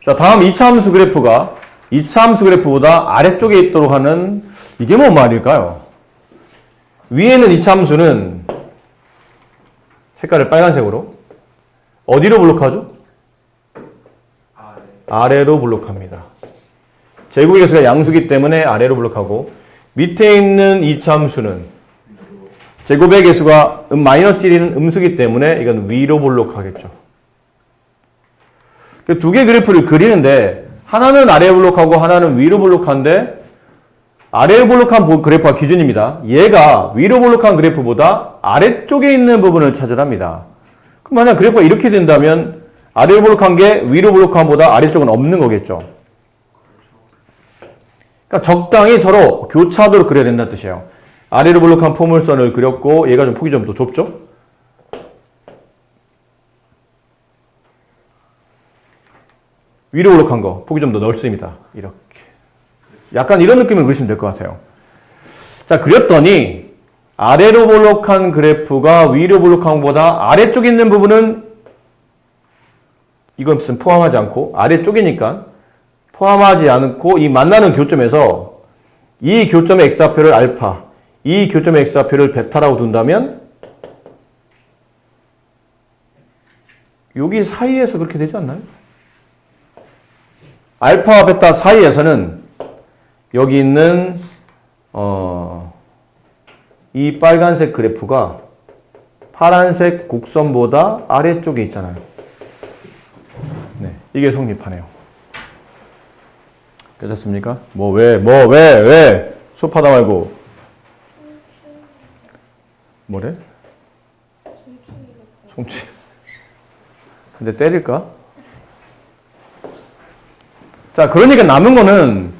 자, 다음 2차 함수 그래프가 2차 함수 그래프보다 아래쪽에 있도록 하는 이게 뭔 말일까요? 위에는 2차 함수는 색깔을 빨간색으로 어디로 블록하죠? 아래로 블록합니다. 제곱의 개수가 양수기 때문에 아래로 블록하고 밑에 있는 2차 함수는 제곱의 개수가 -1은 음수기 때문에 이건 위로 블록하겠죠. 두 개 그래프를 그리는데 하나는 아래 블록하고 하나는 위로 블록한데 아래로 블록한 그래프가 기준입니다. 얘가 위로 블록한 그래프보다 아래쪽에 있는 부분을 찾으랍니다. 그럼 만약 그래프가 이렇게 된다면 아래로 블록한 게 위로 블록한 보다 아래쪽은 없는 거겠죠. 그러니까 적당히 서로 교차하도록 그려야 된다는 뜻이에요. 아래로 블록한 포물선을 그렸고 얘가 좀 폭이 좀 더 좁죠? 위로 블록한 거 폭이 좀 더 넓습니다. 이렇게. 약간 이런 느낌을 그리시면 될 것 같아요. 자, 그렸더니 아래로 블록한 그래프가 위로 블록한 것보다 아래쪽에 있는 부분은 이건 무슨 포함하지 않고 아래쪽이니까 포함하지 않고 이 만나는 교점에서 이 교점의 x좌표를 알파, 이 교점의 x좌표를 베타라고 둔다면 여기 사이에서 그렇게 되지 않나요? 알파와 베타 사이에서는 여기 있는 이 빨간색 그래프가 파란색 곡선보다 아래쪽에 있잖아요. 네, 이게 성립하네요. 괜찮습니까? 왜? 수업하다 말고. 뭐래? 송치. 근데 때릴까? 자, 그러니까 남은 거는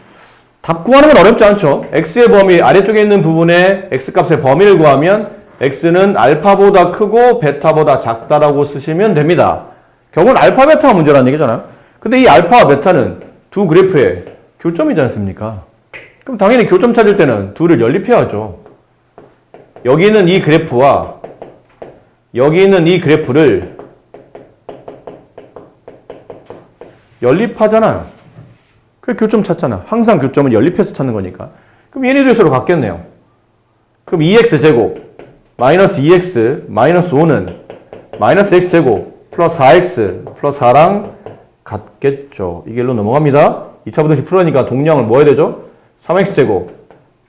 답 구하는 건 어렵지 않죠. x의 범위, 아래쪽에 있는 부분에 x값의 범위를 구하면 x는 알파보다 크고 베타보다 작다라고 쓰시면 됩니다. 결국은 알파, 베타가 문제라는 얘기잖아요. 근데 이 알파와 베타는 두 그래프의 교점이지 않습니까? 그럼 당연히 교점 찾을 때는 둘을 연립해야죠. 여기 있는 이 그래프와 여기 있는 이 그래프를 연립하잖아요. 그 교점 찾잖아. 항상 교점은 연립해서 찾는 거니까. 그럼 얘네들이 서로 같겠네요. 그럼 2x제곱 마이너스 2x 마이너스 5는 마이너스 x제곱 플러스 4x 플러스 4랑 같겠죠. 이 길로 넘어갑니다. 2차 부등식 풀으니까 동량을 뭐 해야 되죠? 3x제곱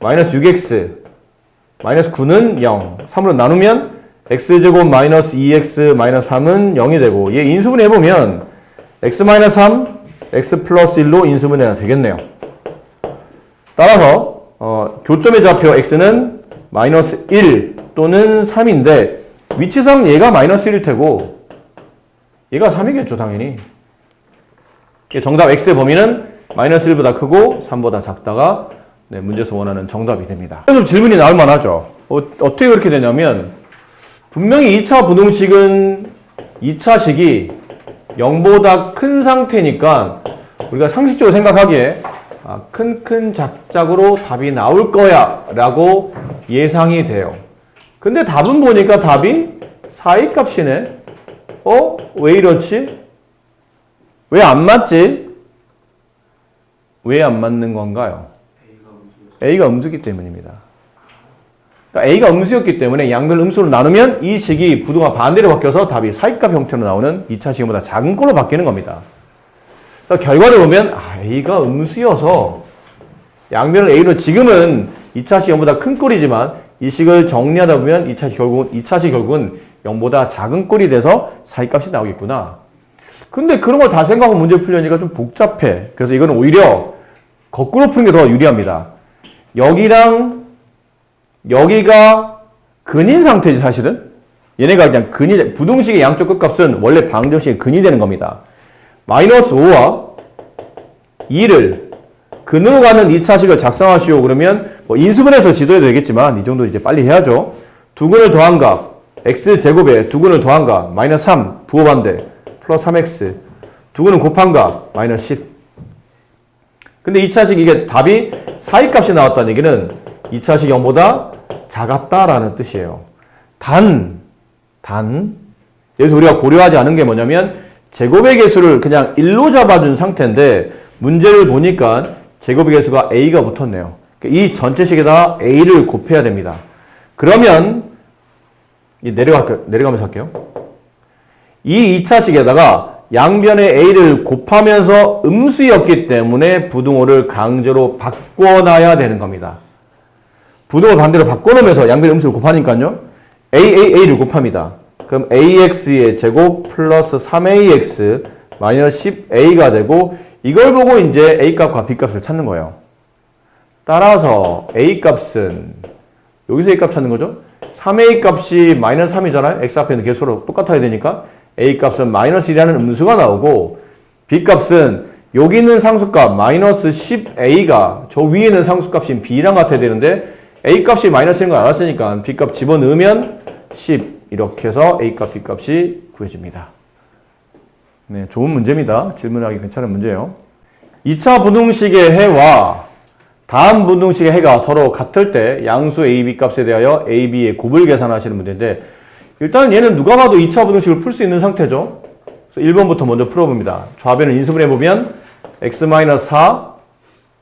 마이너스 6x 마이너스 9는 0. 3으로 나누면 x제곱 마이너스 2x 마이너스 3은 0이 되고 얘 인수분해 해보면 x 마이너스 3 x 플러스 1로 인수분해가 되겠네요. 따라서 교점의 좌표 x는 마이너스 1 또는 3인데 위치상 얘가 마이너스 1일 테고 얘가 3이겠죠 당연히. 정답 x의 범위는 마이너스 1보다 크고 3보다 작다가 네, 문제에서 원하는 정답이 됩니다. 그래서 질문이 나올 만하죠. 어떻게 그렇게 되냐면 분명히 2차 부등식은 2차식이 0보다 큰 상태니까 우리가 상식적으로 생각하기에 큰 작작으로 답이 나올 거야 라고 예상이 돼요. 근데 답은 보니까 답이 사이값이네. 왜 이렇지? 왜 안 맞지? 왜 안 맞는 건가요? A가 음수기 때문입니다. 그러니까 A가 음수였기 때문에 양변 음수로 나누면 이 식이 부등화 반대로 바뀌어서 답이 사이값 형태로 나오는 2차 식보다 작은 걸로 바뀌는 겁니다. 그러니까 결과를 보면 A가 음수여서 양변을 A로 지금은 2차 식 0보다 큰 꼴이지만 이 식을 정리하다 보면 2차 식 결국은 0보다 작은 꼴이 돼서 사이값이 나오겠구나. 근데 그런 걸 다 생각하고 문제 풀려니까 좀 복잡해. 그래서 이거는 오히려 거꾸로 푸는 게 더 유리합니다. 여기랑 여기가 근인 상태지 사실은. 얘네가 그냥 근이, 부등식의 양쪽 끝값은 원래 방정식의 근이 되는 겁니다. 마이너스 5와 2를 근으로 가는 2차식을 작성하시오. 그러면 뭐 인수분해서 지도해도 되겠지만 이 정도 이제 빨리 해야죠. 두 근을 더한 값 x제곱에 두 근을 더한 값 마이너스 3 부호반대 플러스 3x 두 근을 곱한 값 마이너스 10. 근데 2차식 이게 답이 사이값이 나왔다는 얘기는 2차식 0보다 작았다라는 뜻이에요. 단 여기서 우리가 고려하지 않은 게 뭐냐면 제곱의 개수를 그냥 1로 잡아준 상태인데 문제를 보니까 제곱의 개수가 a가 붙었네요. 이 전체식에다 a를 곱해야 됩니다. 그러면 내려가면서 할게요. 이 2차식에다가 양변에 a를 곱하면서 음수였기 때문에 부등호를 강제로 바꿔놔야 되는 겁니다. 부등호 반대로 바꿔놓으면서 양변에 음수를 곱하니까요. a를 곱합니다. 그럼 ax의 제곱 플러스 3ax 마이너스 10a가 되고 이걸 보고 이제 a 값과 b 값을 찾는 거예요. 따라서 a 값은 여기서 a 값 찾는 거죠. 3a 값이 마이너스 3이잖아요. x 앞에 있는 개수로 똑같아야 되니까 a 값은 마이너스 1이라는 음수가 나오고 b 값은 여기 있는 상수값 마이너스 10a가 저 위에 있는 상수값인 b랑 같아야 되는데 a 값이 마이너스인 걸 알았으니까 b 값 집어넣으면 10 이렇게 해서 a 값, b 값이 구해집니다. 네, 좋은 문제입니다. 질문하기 괜찮은 문제예요. 2차 부등식의 해와 다음 부등식의 해가 서로 같을 때 양수 a, b 값에 대하여 a, b의 곱을 계산하시는 문제인데 일단 얘는 누가 봐도 2차 부등식을 풀 수 있는 상태죠. 그래서 1번부터 먼저 풀어봅니다. 좌변을 인수분해보면 x-4,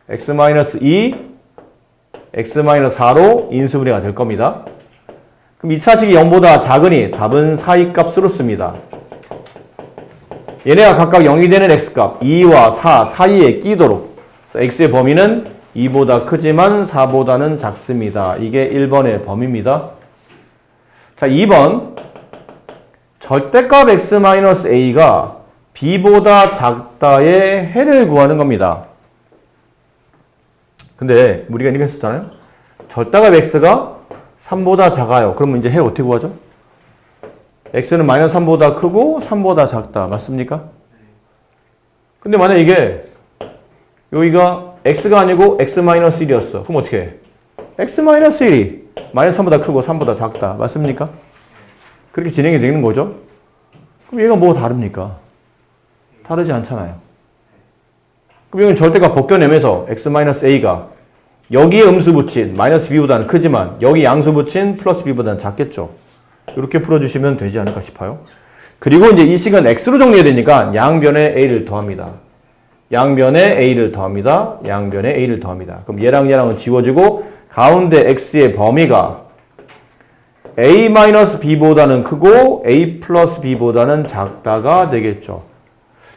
x-2, x-4로 인수분해가 될 겁니다. 그럼 2차식이 0보다 작으니 답은 4의 값으로 씁니다. 얘네가 각각 0이 되는 x값 2와 4 사이에 끼도록 x의 범위는 2보다 크지만 4보다는 작습니다. 이게 1번의 범위입니다. 자, 2번 절대값 x-a가 b보다 작다의 해를 구하는 겁니다. 근데 우리가 이렇게 했었잖아요. 절대값 x가 3보다 작아요. 그러면 이제 해를 어떻게 구하죠? x는 마이너스 3보다 크고 3보다 작다. 맞습니까? 근데 만약 이게 여기가 x가 아니고 x-1이었어. 그럼 어떻게 해? x-1이 마이너스 3보다 크고 3보다 작다. 맞습니까? 그렇게 진행이 되는 거죠. 그럼 얘가 뭐 다릅니까? 다르지 않잖아요. 그럼 여기는 절대값 벗겨내면서 x-a가 여기에 음수 붙인 마이너스 b보다는 크지만 여기 양수 붙인 플러스 b보다는 작겠죠. 이렇게 풀어주시면 되지 않을까 싶어요. 그리고 이제 이 식은 x로 정리해야 되니까 양변에 a를 더합니다. 양변에 a를 더합니다. 양변에 a를 더합니다. 그럼 얘랑 얘랑은 지워지고 가운데 x의 범위가 a-b보다는 크고 a 플러스 b보다는 작다가 되겠죠.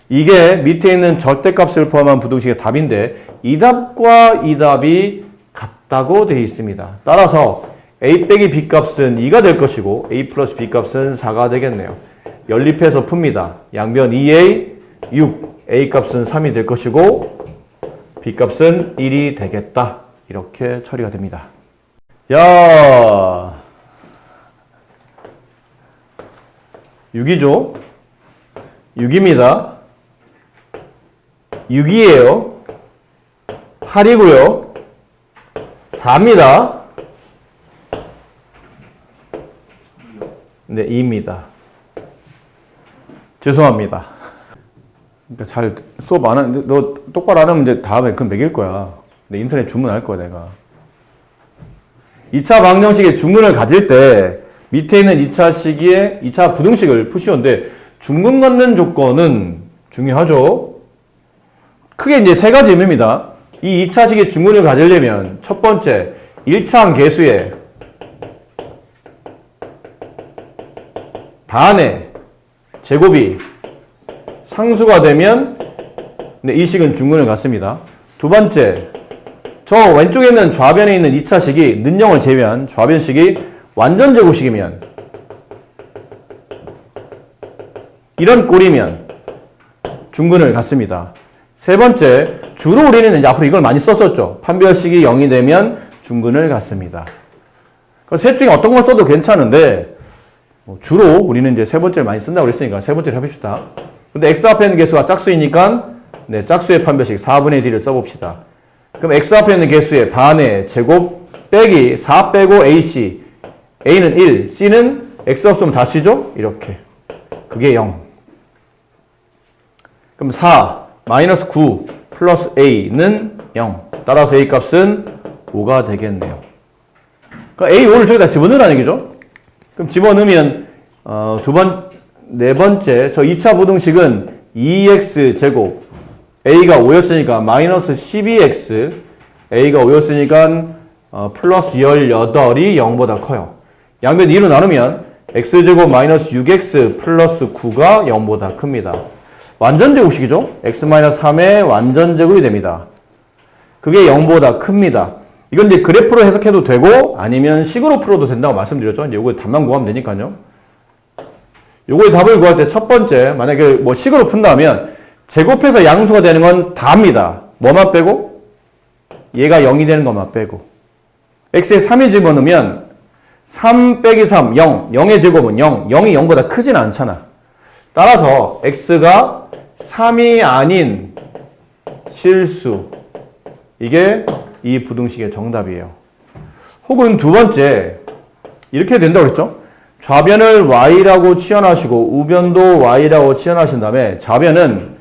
이게 밑에 있는 절대값을 포함한 부등식의 답인데 이 답과 이 답이 같다고 되어 있습니다. 따라서 a 빼기 b 값은 2가 될 것이고 a 플러스 b 값은 4가 되겠네요. 연립해서 풉니다. 양변 2a 6 a 값은 3이 될 것이고 b 값은 1이 되겠다. 이렇게 처리가 됩니다. 야 6이죠. 6입니다. 6이에요. 8이고요. 4입니다. 네, 2입니다. 죄송합니다. 그러니까 잘 수업 안 하는데 너 똑바로 안 하면 이제 다음에 그건 매길 거야. 내 인터넷 주문할 거야, 내가. 2차 방정식의 중근을 가질 때 밑에 있는 2차 부등식을 푸시오인데 중근 갖는 조건은 중요하죠. 크게 이제 세 가지 의미입니다. 이 2차식의 중근을 가지려면 첫 번째 1차항 계수의 반의 제곱이 상수가 되면 이 식은 중근을 갖습니다. 두 번째, 저 왼쪽에 있는 좌변에 있는 2차식이 는영을 제외한 좌변식이 완전 제곱식이면 이런 꼴이면 중근을 갖습니다. 세 번째, 주로 우리는 이제 앞으로 이걸 많이 썼었죠. 판별식이 0이 되면 중근을 갖습니다. 셋 중에 어떤 걸 써도 괜찮은데 주로 우리는 이제 세 번째를 많이 쓴다고 그랬으니까 세 번째를 해봅시다. 근데 x 앞에 있는 개수가 짝수이니까 네, 짝수의 판별식 4분의 d를 써봅시다. 그럼 x 앞에 있는 개수의 반의 제곱 빼기 4 빼고 ac a는 1, c는 x 없으면 다 c죠? 이렇게. 그게 0. 그럼 4 마이너스 9 플러스 a는 0. 따라서 a 값은 5가 되겠네요. 그러니까 a5를 저기다 집어넣으라는 얘기죠. 그럼 집어넣으면 네 번째, 저 2차 부등식은 2x제곱, a가 5였으니까 마이너스 12x, a가 5였으니까 플러스 18이 0보다 커요. 양변 2로 나누면 x제곱 마이너스 6x 플러스 9가 0보다 큽니다. 완전제곱식이죠? x-3의 완전제곱이 됩니다. 그게 0보다 큽니다. 이건 이제 그래프로 해석해도 되고 아니면 식으로 풀어도 된다고 말씀드렸죠. 이제 요거에 답만 구하면 되니까요. 요거의 답을 구할 때 첫 번째, 만약에 뭐 식으로 푼다면 제곱해서 양수가 되는 건 다입니다. 뭐만 빼고? 얘가 0이 되는 것만 빼고. x에 3이 집어넣으면 3 빼기 3, 0. 0의 제곱은 0. 0이 0보다 크진 않잖아. 따라서 x가 3이 아닌 실수. 이게 이 부등식의 정답이에요. 혹은 두 번째, 이렇게 된다고 그랬죠? 좌변을 y라고 치환하시고 우변도 y라고 치환하신 다음에 좌변은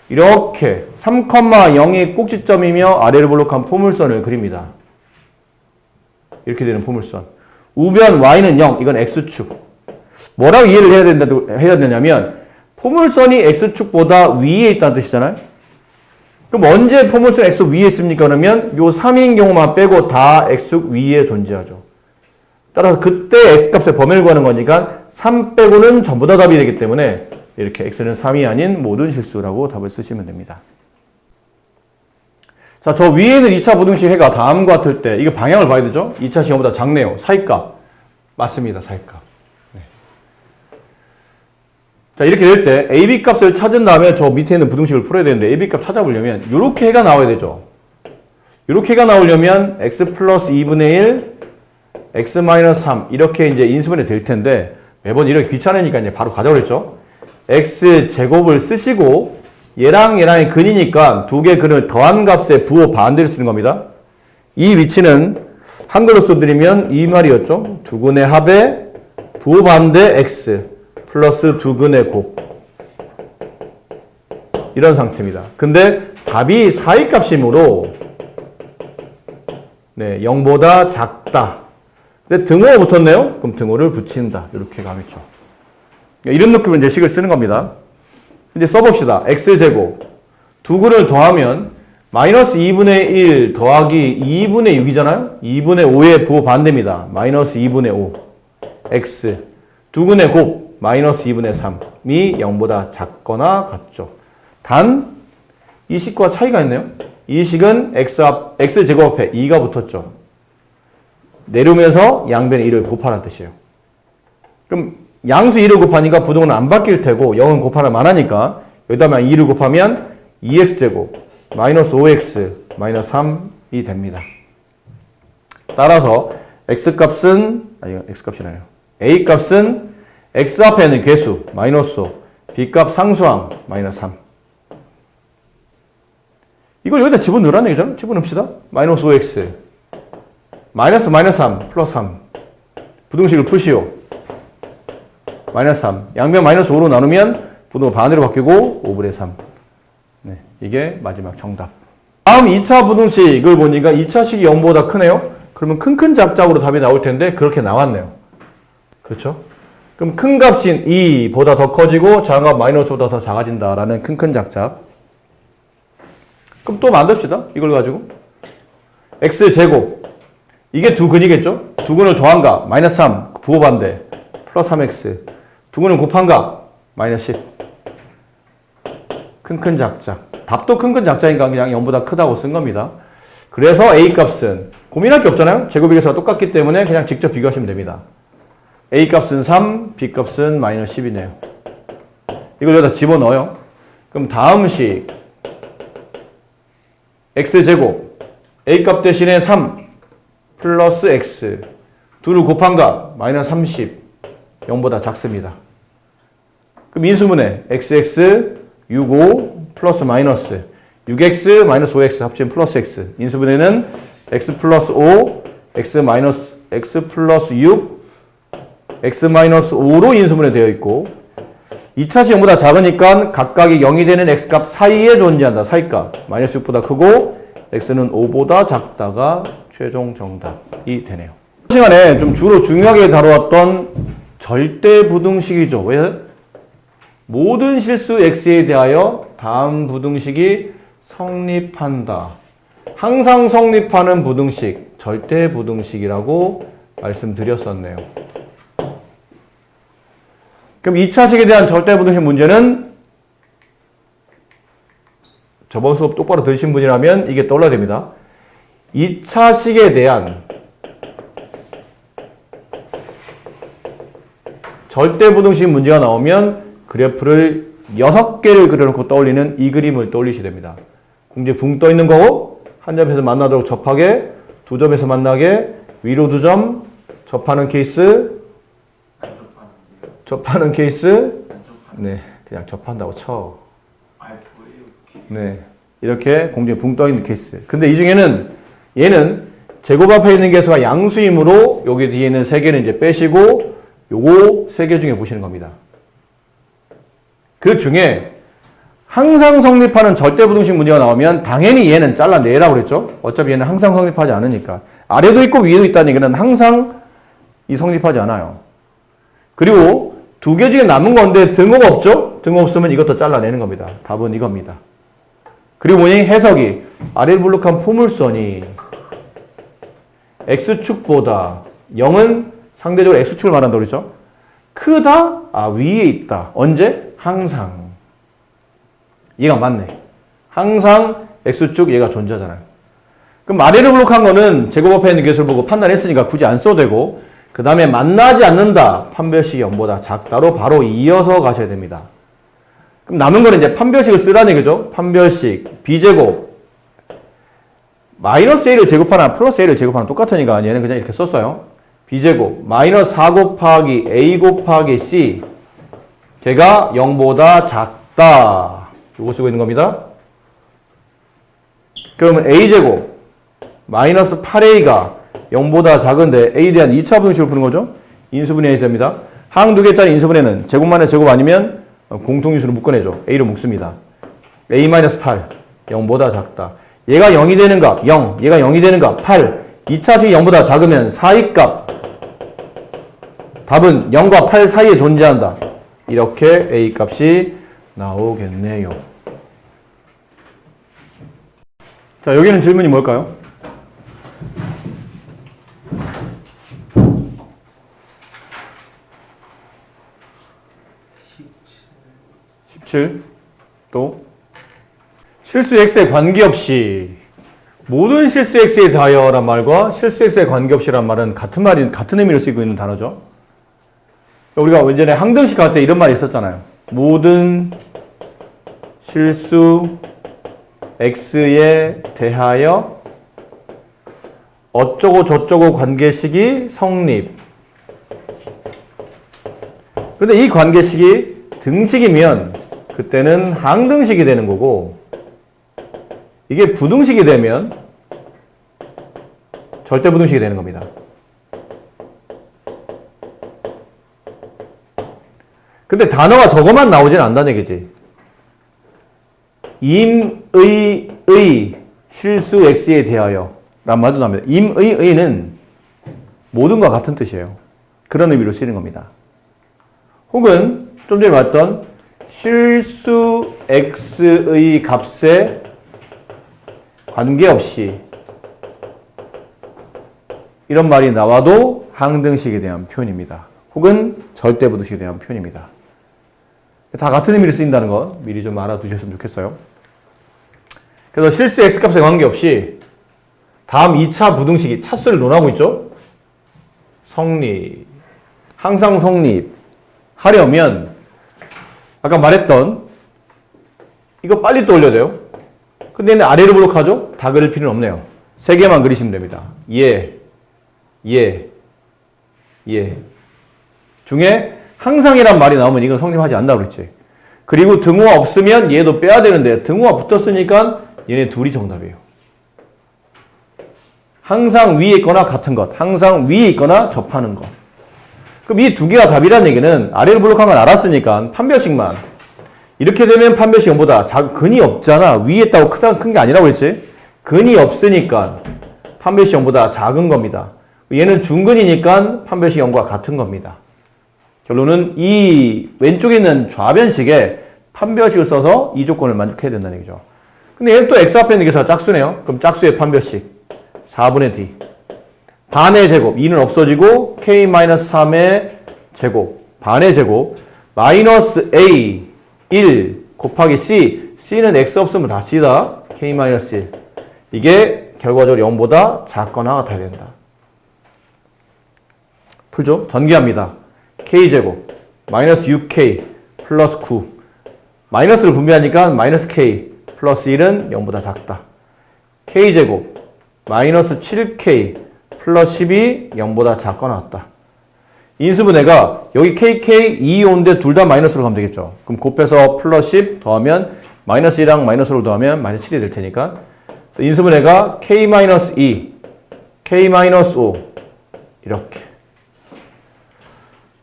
이렇게 3,0이 꼭지점이며 아래를 볼록한 포물선을 그립니다. 이렇게 되는 포물선. 우변 y는 0, 이건 x축. 뭐라고 이해를 해야 되냐면 포물선이 x축보다 위에 있다는 뜻이잖아요. 그럼 언제 포물선 x 위에 있습니까? 그러면 요 3인 경우만 빼고 다 x축 위에 존재하죠. 따라서 그때 x값의 범위를 구하는 거니까 3 빼고는 전부 다 답이 되기 때문에 이렇게 x는 3이 아닌 모든 실수라고 답을 쓰시면 됩니다. 자, 저 위에 있는 2차 부등식 해가 다음과 같을 때 이거 방향을 봐야 되죠? 2차 시험보다 작네요. 사이값. 맞습니다. 사이값. 네. 자, 이렇게 될 때 AB 값을 찾은 다음에 저 밑에 있는 부등식을 풀어야 되는데 AB 값 찾아보려면 이렇게 해가 나와야 되죠. 이렇게 해가 나오려면 x 플러스 2분의 1 x-3 이렇게 이제 인수분해 될 텐데 매번 이렇게 귀찮으니까 이제 바로 가자고 그랬죠. x 제곱을 쓰시고 얘랑 얘랑의 근이니까 두 개 근을 더한 값에 부호 반대를 쓰는 겁니다. 이 위치는 한글로 써드리면 이 말이었죠. 두 근의 합에 부호 반대 x 플러스 두 근의 곱 이런 상태입니다. 근데 답이 사이값이므로 네, 0보다 작다. 근데 등호가 붙었네요? 그럼 등호를 붙인다. 이렇게 가겠죠. 이런 느낌으로 이제 식을 쓰는 겁니다. 이제 써봅시다. x제곱. 두 근을 더하면 마이너스 2분의 1 더하기 2분의 6이잖아요? 2분의 5의 부호 반대입니다. 마이너스 2분의 5. x. 두 근의 곱. 마이너스 2분의 3이 0보다 작거나 같죠. 단, 이 식과 차이가 있네요. 이 식은 x제곱 앞에 2가 붙었죠. 내려오면서 양변에 2를 곱하라는 뜻이에요. 그럼 양수 2를 곱하니까 부등호는 안 바뀔 테고 0은 곱하라만 하니까 여기다가 2를 곱하면 2x제곱 마이너스 5x 마이너스 3이 됩니다. 따라서 x값은 x값이라요. a값은 x 앞에 있는 괴수 마이너스 5 b값 상수항 마이너스 3 이걸 여기다 집어넣으라는 얘기죠. 집어넣읍시다. 마이너스 5x 마이너스 3 플러스 3 부등식을 푸시오. 마이너스 3 양변 마이너스 5로 나누면 부등호 반대로 바뀌고 5분의 3 네, 이게 마지막 정답. 다음 2차 부등식을 보니까 2차식이 0보다 크네요. 그러면 큰 작작으로 답이 나올 텐데 그렇게 나왔네요. 그렇죠? 그럼 큰 값인 2보다 더 커지고 작은 값 마이너스보다 더 작아진다라는 큰 작작. 그럼 또 만듭시다. 이걸 가지고 x제곱 이게 두 근이겠죠? 두 근을 더한 값 마이너스 3 부호 반대 플러스 3x 두 근을 곱한 값 마이너스 10 큰 작작. 답도 큰 작작이니까 그냥 0보다 크다고 쓴 겁니다. 그래서 a값은 고민할 게 없잖아요. 제곱비교사가 똑같기 때문에 그냥 직접 비교하시면 됩니다. a값은 3, b값은 마이너스 10이네요. 이걸 여기다 집어넣어요. 그럼 다음 식 x제곱 a값 대신에 3 플러스 x 둘을 곱한 값 마이너스 30 0보다 작습니다. 그럼 인수분해 xx 6, 5 플러스 마이너스 6x 마이너스 5x 합치면 플러스 x 인수분해는 x 플러스 5 x 플러스 6 x 마이너스 5로 인수분해 되어 있고 2차식 0보다 작으니까 각각이 0이 되는 x값 사이에 존재한다. 사이값 마이너스 6보다 크고 x는 5보다 작다가 최종 정답이 되네요. 이 시간에 좀 주로 중요하게 다루었던 절대 부등식이죠. 왜? 모든 실수 x에 대하여 다음 부등식이 성립한다. 항상 성립하는 부등식, 절대 부등식이라고 말씀드렸었네요. 그럼 2차식에 대한 절대 부등식 문제는 저번 수업 똑바로 들으신 분이라면 이게 떠올라야 됩니다. 2차식에 대한 절대 부등식 문제가 나오면 그래프를 6개를 그려놓고 떠올리는 이 그림을 떠올리셔야 됩니다. 공중에 붕 떠 있는 거고 한 점에서 만나도록 접하게, 두 점에서 만나게, 위로 2점, 접하는 케이스, 네, 그냥 접한다고 쳐. 네, 이렇게 공중에 붕 떠 있는 케이스. 근데 이 중에는 얘는 제곱 앞에 있는 개수가 양수이므로 여기 뒤에 있는 3개는 이제 빼시고 요거 3개 중에 보시는 겁니다. 그 중에 항상 성립하는 절대부등식 문제가 나오면 당연히 얘는 잘라내라고 그랬죠. 어차피 얘는 항상 성립하지 않으니까. 아래도 있고 위에도 있다는 얘기는 항상 이 성립하지 않아요. 그리고 2개 중에 남은 건데 등호가 없죠? 등호 없으면 이것도 잘라내는 겁니다. 답은 이겁니다. 그리고 뭐니? 해석이 아래 블록한 포물선이 X축보다 0은 상대적으로 X축을 말한다고 그랬죠? 크다? 위에 있다. 언제? 항상. 얘가 맞네. 항상 X축 얘가 존재하잖아요. 그럼 아래를 블록한 거는 제곱 앞에 있는 개수를 보고 판단했으니까 굳이 안 써도 되고 그 다음에 만나지 않는다. 판별식이 0보다 작다로 바로 이어서 가셔야 됩니다. 그럼 남은 거는 이제 판별식을 쓰라는 얘기죠. 판별식 B제곱 마이너스 A를 제곱하나 플러스 A를 제곱하나 똑같으니까 얘는 그냥 이렇게 썼어요. B제곱 마이너스 4 곱하기 A 곱하기 C 걔가 0보다 작다. 요거 쓰고 있는 겁니다. 그러면 A제곱 마이너스 8A가 0보다 작은데 A에 대한 2차 분식을 푸는 거죠. 인수분해야 됩니다. 항 2개짜리 인수분해는 제곱만의 제곱 아니면 공통인수로 묶어내죠. A로 묶습니다. A-8 0보다 작다. 얘가 0이 되는 값 0, 얘가 0이 되는 값 8. 2차식이 0보다 작으면 4의 값 답은 0과 8 사이에 존재한다. 이렇게 A 값이 나오겠네요. 자, 여기는 질문이 뭘까요? 17. 또 실수 x에 관계없이 모든 실수 x에 대하여란 말과 실수 x에 관계없이란 말은 같은 의미로 쓰이고 있는 단어죠. 우리가 예전에 항등식 할 때 이런 말이 있었잖아요. 모든 실수 x에 대하여 어쩌고 저쩌고 관계식이 성립. 그런데 이 관계식이 등식이면 그때는 항등식이 되는 거고 이게 부등식이 되면 절대부등식이 되는 겁니다. 근데 단어가 저것만 나오진 않다는 얘기지. 임의의 실수 x에 대하여 란 말도 나옵니다. 임의의는 모든과 같은 뜻이에요. 그런 의미로 쓰이는 겁니다. 혹은 좀 전에 봤던 실수 x의 값에 관계없이 이런 말이 나와도 항등식에 대한 표현입니다. 혹은 절대부등식에 대한 표현입니다. 다 같은 의미로 쓰인다는 거 미리 좀 알아두셨으면 좋겠어요. 그래서 실수 x값에 관계없이 다음 2차 부등식이 차수를 논하고 있죠. 성립, 항상 성립하려면 아까 말했던 이거 빨리 떠올려야 돼요. 근데 얘는 아래로 블록하죠? 다 그릴 필요는 없네요. 3개만 그리시면 됩니다. 얘 중에 항상이란 말이 나오면 이건 성립하지 않는다고 그랬지. 그리고 등호가 없으면 얘도 빼야 되는데 등호가 붙었으니까 얘네 둘이 정답이에요. 항상 위에 있거나 같은 것, 항상 위에 있거나 접하는 것. 그럼 이 2개가 답이라는 얘기는 아래로 블록한 건 알았으니까 판별식만. 이렇게 되면 판별식 0보다 근이 없잖아. 위에 있다고 큰 게 아니라고 그랬지. 근이 없으니까 판별식 0보다 작은 겁니다. 얘는 중근이니까 판별식 0과 같은 겁니다. 결론은 이 왼쪽에 있는 좌변식에 판별식을 써서 이 조건을 만족해야 된다는 얘기죠. 근데 얘는 또 x 앞에 있는 계수가 짝수네요. 그럼 짝수의 판별식 4분의 d 반의 제곱 2는 없어지고 k-3의 제곱 반의 제곱 마이너스 a 1 곱하기 c c는 x 없으면 다 c다 k-1 이게 결과적으로 0보다 작거나 같아야 된다. 풀죠? 전개합니다. k제곱 마이너스 6k 플러스 9 마이너스를 분배하니까 마이너스 k 플러스 1은 0보다 작다. k제곱 마이너스 7k 플러스 10이 0보다 작거나 같다. 인수분해가 여기 kk 2온데 둘 다 마이너스로 가면 되겠죠. 그럼 곱해서 플러스 10 더하면 마이너스 1이랑 마이너스로 더하면 마이너스 7이 될 테니까 인수분해가 k-2 k-5 이렇게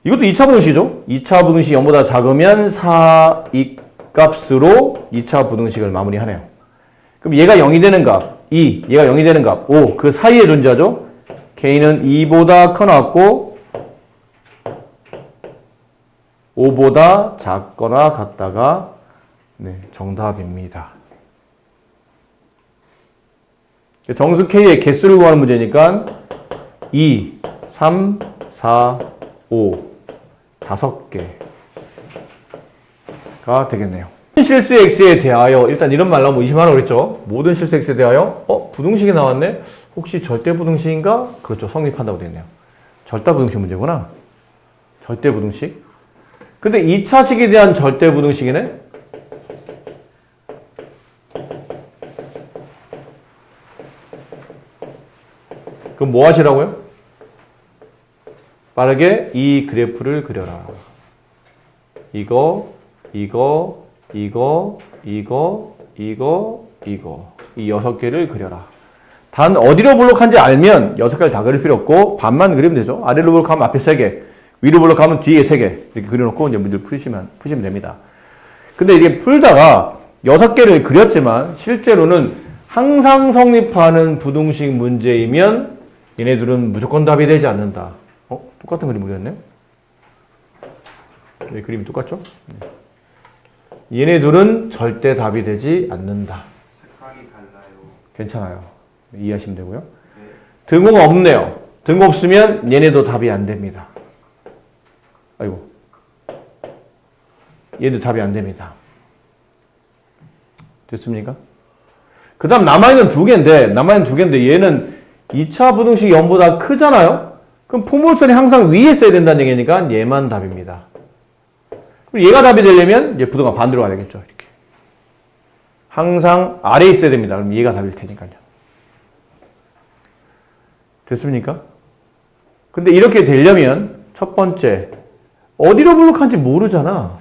이것도 2차 부등식이죠. 2차 부등식이 0보다 작으면 4 이 값으로 2차 부등식을 마무리하네요. 그럼 얘가 0이 되는 값 2, 얘가 0이 되는 값 5, 그 사이에 존재하죠. k는 2보다 커놨고 5보다 작거나 같다가 네, 정답입니다. 정수 k의 개수를 구하는 문제니까 2, 3, 4, 5 5개가 되겠네요. 실수 x에 대하여 일단 이런 말 나오면 의심하라고 그랬죠. 모든 실수 x에 대하여 부등식이 나왔네. 혹시 절대 부등식인가? 그렇죠. 성립한다고 되어 있네요. 절대 부등식 문제구나. 절대 부등식. 근데 2차식에 대한 절대 부등식이네. 그럼 뭐 하시라고요? 빠르게 이 그래프를 그려라. 이거 이 6개를 그려라. 단 어디로 블록한지 알면 6개를 다 그릴 필요 없고 반만 그리면 되죠. 아래로 블록하면 앞에 3개, 위로 블록하면 뒤에 3개 이렇게 그려놓고 이제 문제를 푸시면 됩니다. 근데 이게 풀다가 6개를 그렸지만 실제로는 항상 성립하는 부등식 문제이면 얘네들은 무조건 답이 되지 않는다. 똑같은 그림 그렸네요. 네, 그림이 똑같죠? 얘네들은 절대 답이 되지 않는다. 색깔이 달라요. 괜찮아요. 이해하시면 되고요. 네. 등호가 없네요. 등호 없으면 얘네도 답이 안 됩니다. 아이고. 얘도 답이 안 됩니다. 됐습니까? 그 다음 남아있는 두 개인데 얘는 2차 부등식이 0보다 크잖아요? 그럼 포물선이 항상 위에 있어야 된다는 얘기니까 얘만 답입니다. 그럼 얘가 답이 되려면 얘 부등호가 반대로 가야 되겠죠. 이렇게. 항상 아래에 있어야 됩니다. 그럼 얘가 답일 테니까요. 됐습니까? 근데 이렇게 되려면 첫 번째 어디로 블록한지 모르잖아.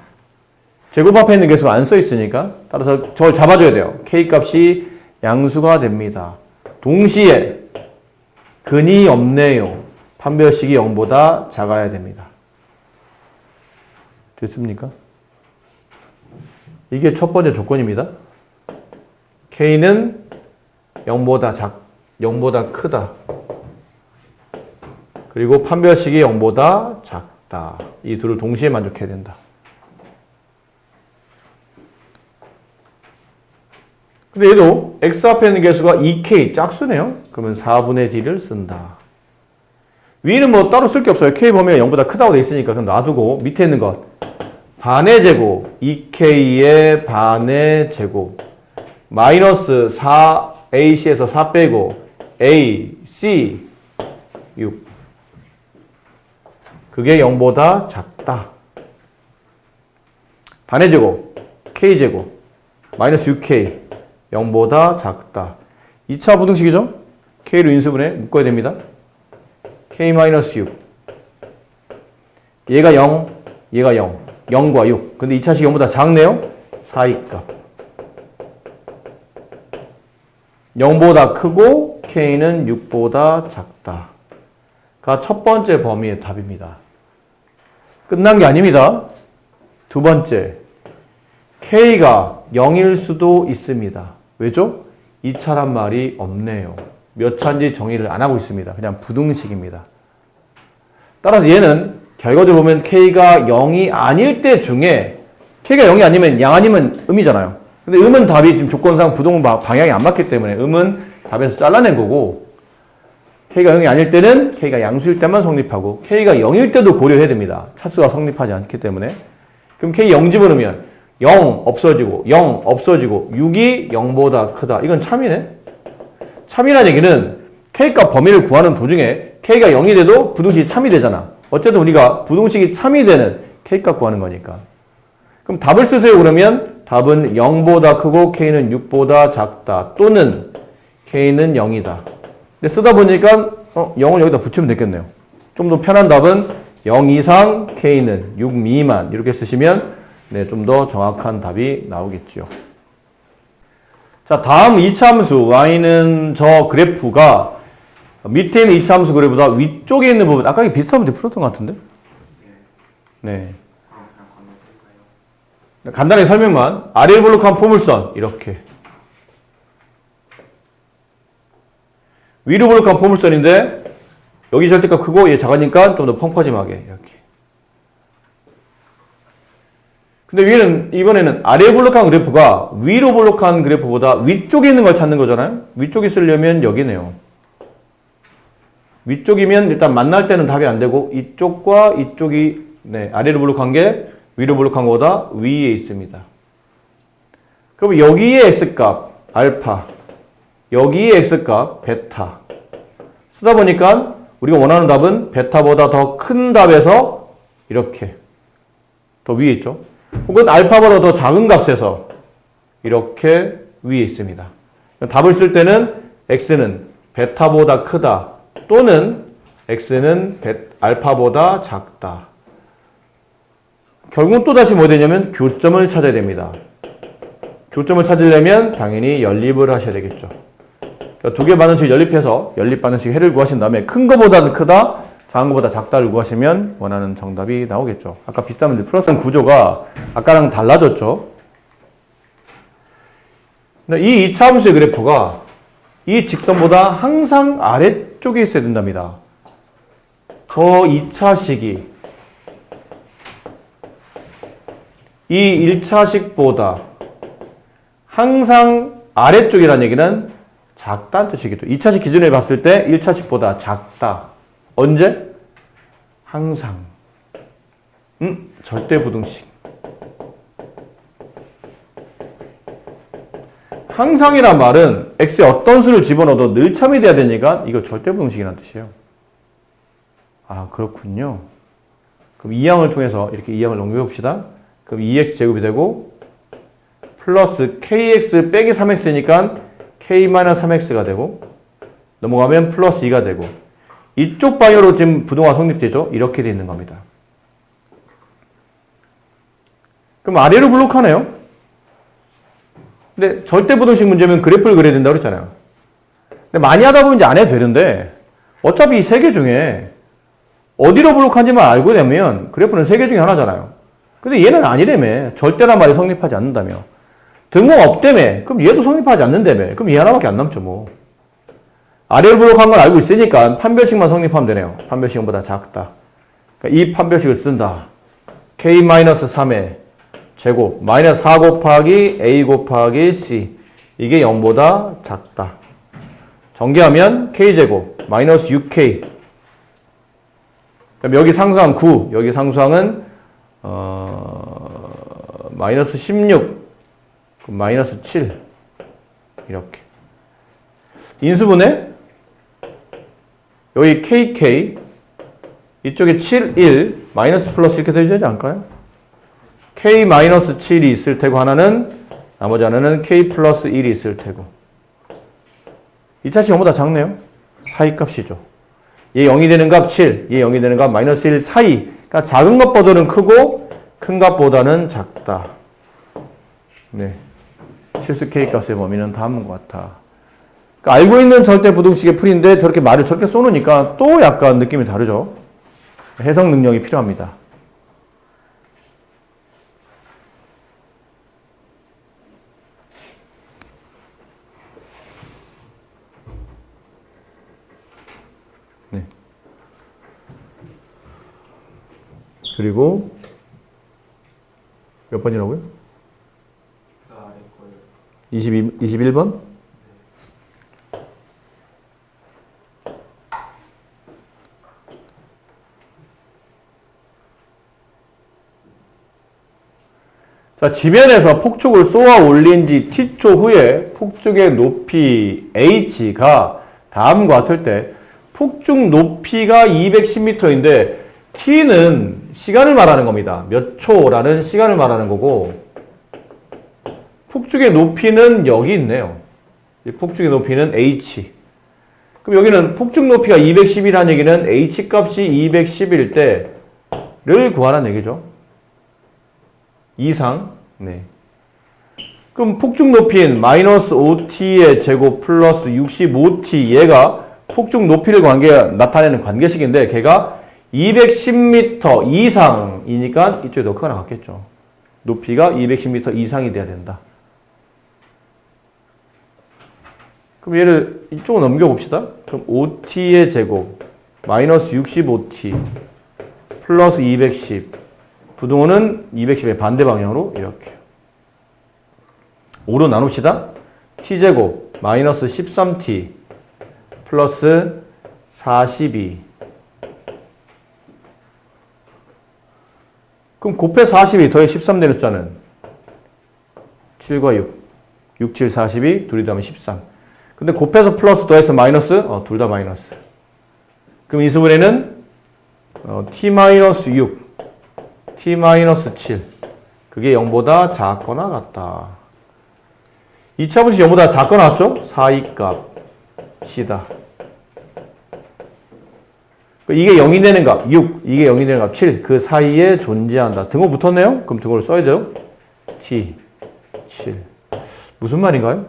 제곱 앞에 있는 개수가 안 써 있으니까 따라서 저걸 잡아줘야 돼요. K값이 양수가 됩니다. 동시에 근이 없네요. 판별식이 0보다 작아야 됩니다. 됐습니까? 이게 첫 번째 조건입니다. K는 0보다 크다. 그리고 판별식이 0보다 작다. 이 둘을 동시에 만족해야 된다. 근데 얘도 x 앞에 있는 개수가 2k 짝수네요. 그러면 4분의 d를 쓴다. 위는 뭐 따로 쓸 게 없어요. k 보면 0보다 크다고 돼 있으니까 그럼 놔두고 밑에 있는 것 반의 제곱 2k의 반의 제곱 마이너스 4ac에서 4 빼고 ac 6 그게 0보다 작다. 반의 제곱 k제곱 마이너스 6k 0보다 작다. 2차 부등식이죠? k로 인수분해 묶어야 됩니다. k-6 얘가 0 얘가 0 0과 6 근데 2차식이 0보다 작네요. 4의 값 0보다 크고 k는 6보다 작다 가 첫 번째 범위의 답입니다. 끝난 게 아닙니다. 두 번째 k가 0일 수도 있습니다. 왜죠? 2차란 말이 없네요. 몇 차인지 정의를 안 하고 있습니다. 그냥 부등식입니다. 따라서 얘는 결과적으로 보면 K가 0이 아닐 때 중에 K가 0이 아니면 양 아니면 음이잖아요. 근데 음은 답이 지금 조건상 부동 방향이 안 맞기 때문에 음은 답에서 잘라낸 거고 K가 0이 아닐 때는 K가 양수일 때만 성립하고 K가 0일 때도 고려해야 됩니다. 차수가 성립하지 않기 때문에. 그럼 K 0 집어넣으면 0 없어지고 0 없어지고 6이 0보다 크다. 이건 참이네. 참이라는 얘기는 K값 범위를 구하는 도중에 K가 0이 돼도 부등식이 참이 되잖아. 어쨌든 우리가 부등식이 참이 되는 K값 구하는 거니까. 그럼 답을 쓰세요. 그러면 답은 0보다 크고 K는 6보다 작다. 또는 K는 0이다. 근데 쓰다 보니까 0을 여기다 붙이면 되겠네요. 좀 더 편한 답은 0 이상 K는 6 미만 이렇게 쓰시면 네, 좀 더 정확한 답이 나오겠죠. 자, 다음 2차 함수 y는 저 그래프가 밑에 있는 2차 함수 그래프보다 위쪽에 있는 부분 아까 비슷한 문제 풀었던 것 같은데? 네. 간단하게 설명만. 아래를 블록한 포물선 이렇게 위로 블록한 포물선인데 여기 절대값 크고 얘 작으니까 좀 더 펑퍼짐하게 이렇게. 근데 위에는 이번에는 아래 블록한 그래프가 위로 블록한 그래프보다 위쪽에 있는 걸 찾는 거잖아요. 위쪽에 쓰려면 여기네요. 위쪽이면 일단 만날 때는 답이 안 되고 이쪽과 이쪽이 네, 아래로 블록한 게 위로 블록한 것보다 위에 있습니다. 그럼 여기에 x값 알파, 여기에 x값 베타 쓰다 보니까 우리가 원하는 답은 베타보다 더 큰 답에서 이렇게 더 위에 있죠. 혹은 알파보다 더 작은 값에서 이렇게 위에 있습니다. 답을 쓸 때는 x는 베타보다 크다 또는 x는 알파보다 작다. 결국은 또다시 뭐 되냐면 교점을 찾아야 됩니다. 교점을 찾으려면 당연히 연립을 하셔야 되겠죠. 그러니까 두 개 반응식 연립해서 연립 반응식 해를 구하신 다음에 큰 거보다는 크다, 작은 거보다 작다를 구하시면 원하는 정답이 나오겠죠. 아까 비슷한 문제 풀었던 구조가 아까랑 달라졌죠. 이 2차 함수의 그래프가 이 직선보다 항상 아래쪽에 있어야 된답니다. 저 2차식이 이 1차식보다 항상 아래쪽이라는 얘기는 작다는 뜻이겠죠. 2차식 기준에 봤을 때 1차식보다 작다. 언제? 항상. 절대 부등식. 항상이란 말은 x에 어떤 수를 집어넣어도 늘 참이 돼야 되니까 이거 절대 부등식이라는 뜻이에요. 아, 그렇군요. 그럼 2항을 통해서 이렇게 2항을 넘겨 봅시다. 그럼 2x 제곱이 되고 플러스 kx 빼기 3x니까 k-3x가 되고 넘어가면 플러스 2가 되고 이쪽 방향으로 지금 부동화 성립되죠? 이렇게 되어 있는 겁니다. 그럼 아래로 블록하네요. 근데 절대 부등식 문제면 그래프를 그려야 된다고 그랬잖아요. 근데 많이 하다 보면 이제 안 해도 되는데 어차피 이 세 개 중에 어디로 블록한지만 알고 되면 그래프는 세 개 중에 하나잖아요. 근데 얘는 아니라며. 절대란 말이 성립하지 않는다며. 등호 없다며. 그럼 얘도 성립하지 않는다며. 그럼 얘 하나밖에 안 남죠 뭐. 아래로 블록한 건 알고 있으니까 판별식만 성립하면 되네요. 판별식 0보다 작다. 그러니까 이 판별식을 쓴다. k-3의 제곱 마이너스 4 곱하기 a 곱하기 c 이게 0보다 작다. 전개하면 k제곱 마이너스 6k 그럼 여기 상수항 9 여기 상수항은 마이너스 16 마이너스 7 이렇게 인수분해 여기 kk 이쪽에 7, 1 마이너스 플러스 이렇게 되지 않을까요? k 마이너스 7이 있을 테고 하나는 나머지 하나는 k 플러스 1이 있을 테고 2차식 0보다 작네요. 사이 값이죠. 얘 0이 되는 값 7, 얘 0이 되는 값 마이너스 1 사이. 그러니까 작은 것보다는 크고 큰 값보다는 작다. 네, 실수 k 값의 범위는 다음인 것 같아. 그러니까 알고 있는 절대 부등식의 풀인데 저렇게 말을 저렇게 써놓으니까 또 약간 느낌이 다르죠. 해석 능력이 필요합니다. 네. 그리고 몇 번이라고요? 21번? 자, 지면에서 폭죽을 쏘아 올린 지 t초 후에 폭죽의 높이 h가 다음과 같을 때 폭죽 높이가 210m인데 t는 시간을 말하는 겁니다. 몇 초라는 시간을 말하는 거고 폭죽의 높이는 여기 있네요. 폭죽의 높이는 h. 그럼 여기는 폭죽 높이가 210이라는 얘기는 h 값이 210일 때를 구하라는 얘기죠. 이상. 네. 그럼 폭죽 높이인 마이너스 5t의 제곱 플러스 65t 얘가 폭죽 높이를 나타내는 관계식인데 걔가 210m 이상이니까 이쪽에 더 크거나 같겠죠. 높이가 210m 이상이 돼야 된다. 그럼 얘를 이쪽으로 넘겨봅시다. 그럼 5t의 제곱 마이너스 65t 플러스 210 부등호는 210의 반대 방향으로 이렇게 5로 나눕시다. t제곱 마이너스 13t 플러스 42 그럼 곱해 42 더해 13 되는 숫자는 7과 6 6, 7, 42 둘이 더하면 13 근데 곱해서 플러스 더해서 마이너스 둘 다 마이너스 그럼 이 수분에는 t-6 t-7 그게 0보다 작거나 같다. 2차 분식 0보다 작거나 같죠? 사이값이다. 이게 0이 되는 값 6, 이게 0이 되는 값 7, 그 사이에 존재한다. 등호 붙었네요? 그럼 등호를 써야죠. t, 7. 무슨 말인가요?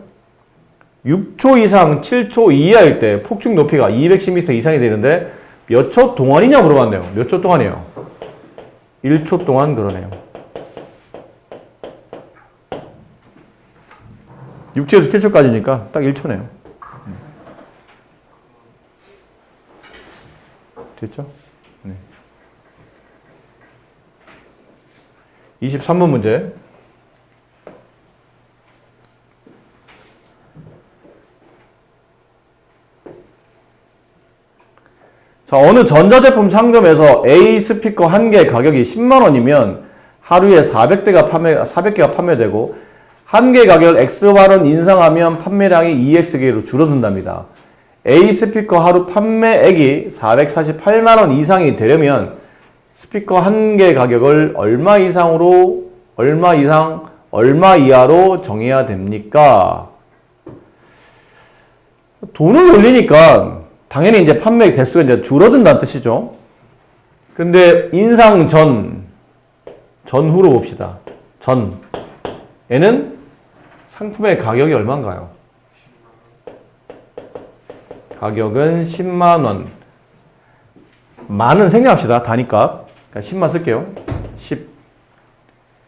6초 이상 7초 이하일 때 폭죽 높이가 210m 이상이 되는데 몇 초 동안이냐 물어봤네요. 몇 초 동안이에요? 1초 동안 그러네요. 6초에서 7초까지니까 딱 1초네요. 됐죠? 네. 23번 문제. 자, 어느 전자제품 상점에서 A 스피커 한 개 가격이 10만 원이면 하루에 400개가 판매되고 한 개 가격 X만 원 인상하면 판매량이 2X개로 줄어든답니다. A 스피커 하루 판매액이 448만 원 이상이 되려면 스피커 한 개 가격을 얼마 이상으로, 얼마 이상, 얼마 이하로 정해야 됩니까? 돈을 올리니까 당연히 이제 판매 대수가 이제 줄어든다는 뜻이죠. 근데 인상 전후로 봅시다. 전에는 상품의 가격이 얼마인가요? 가격은 10만 원. 만은 생략합시다. 단위값. 그러니까 10만 쓸게요. 10.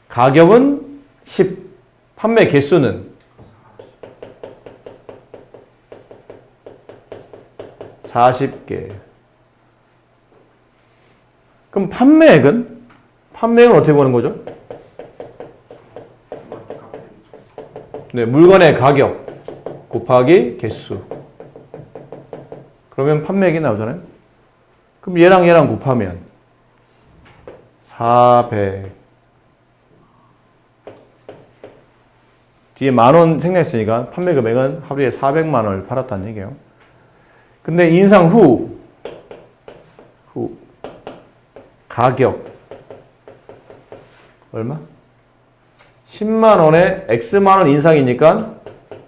가격은 10. 판매 개수는 40개. 그럼 판매액은? 판매액은 어떻게 보는 거죠? 네, 물건의 가격 곱하기 개수. 그러면 판매액이 나오잖아요. 그럼 얘랑 곱하면 400. 뒤에 만원 생략했으니까 판매 금액은 하루에 400만 원을 팔았다는 얘기예요. 근데 인상 후 가격 얼마? 10만 원에 X만 원 인상이니까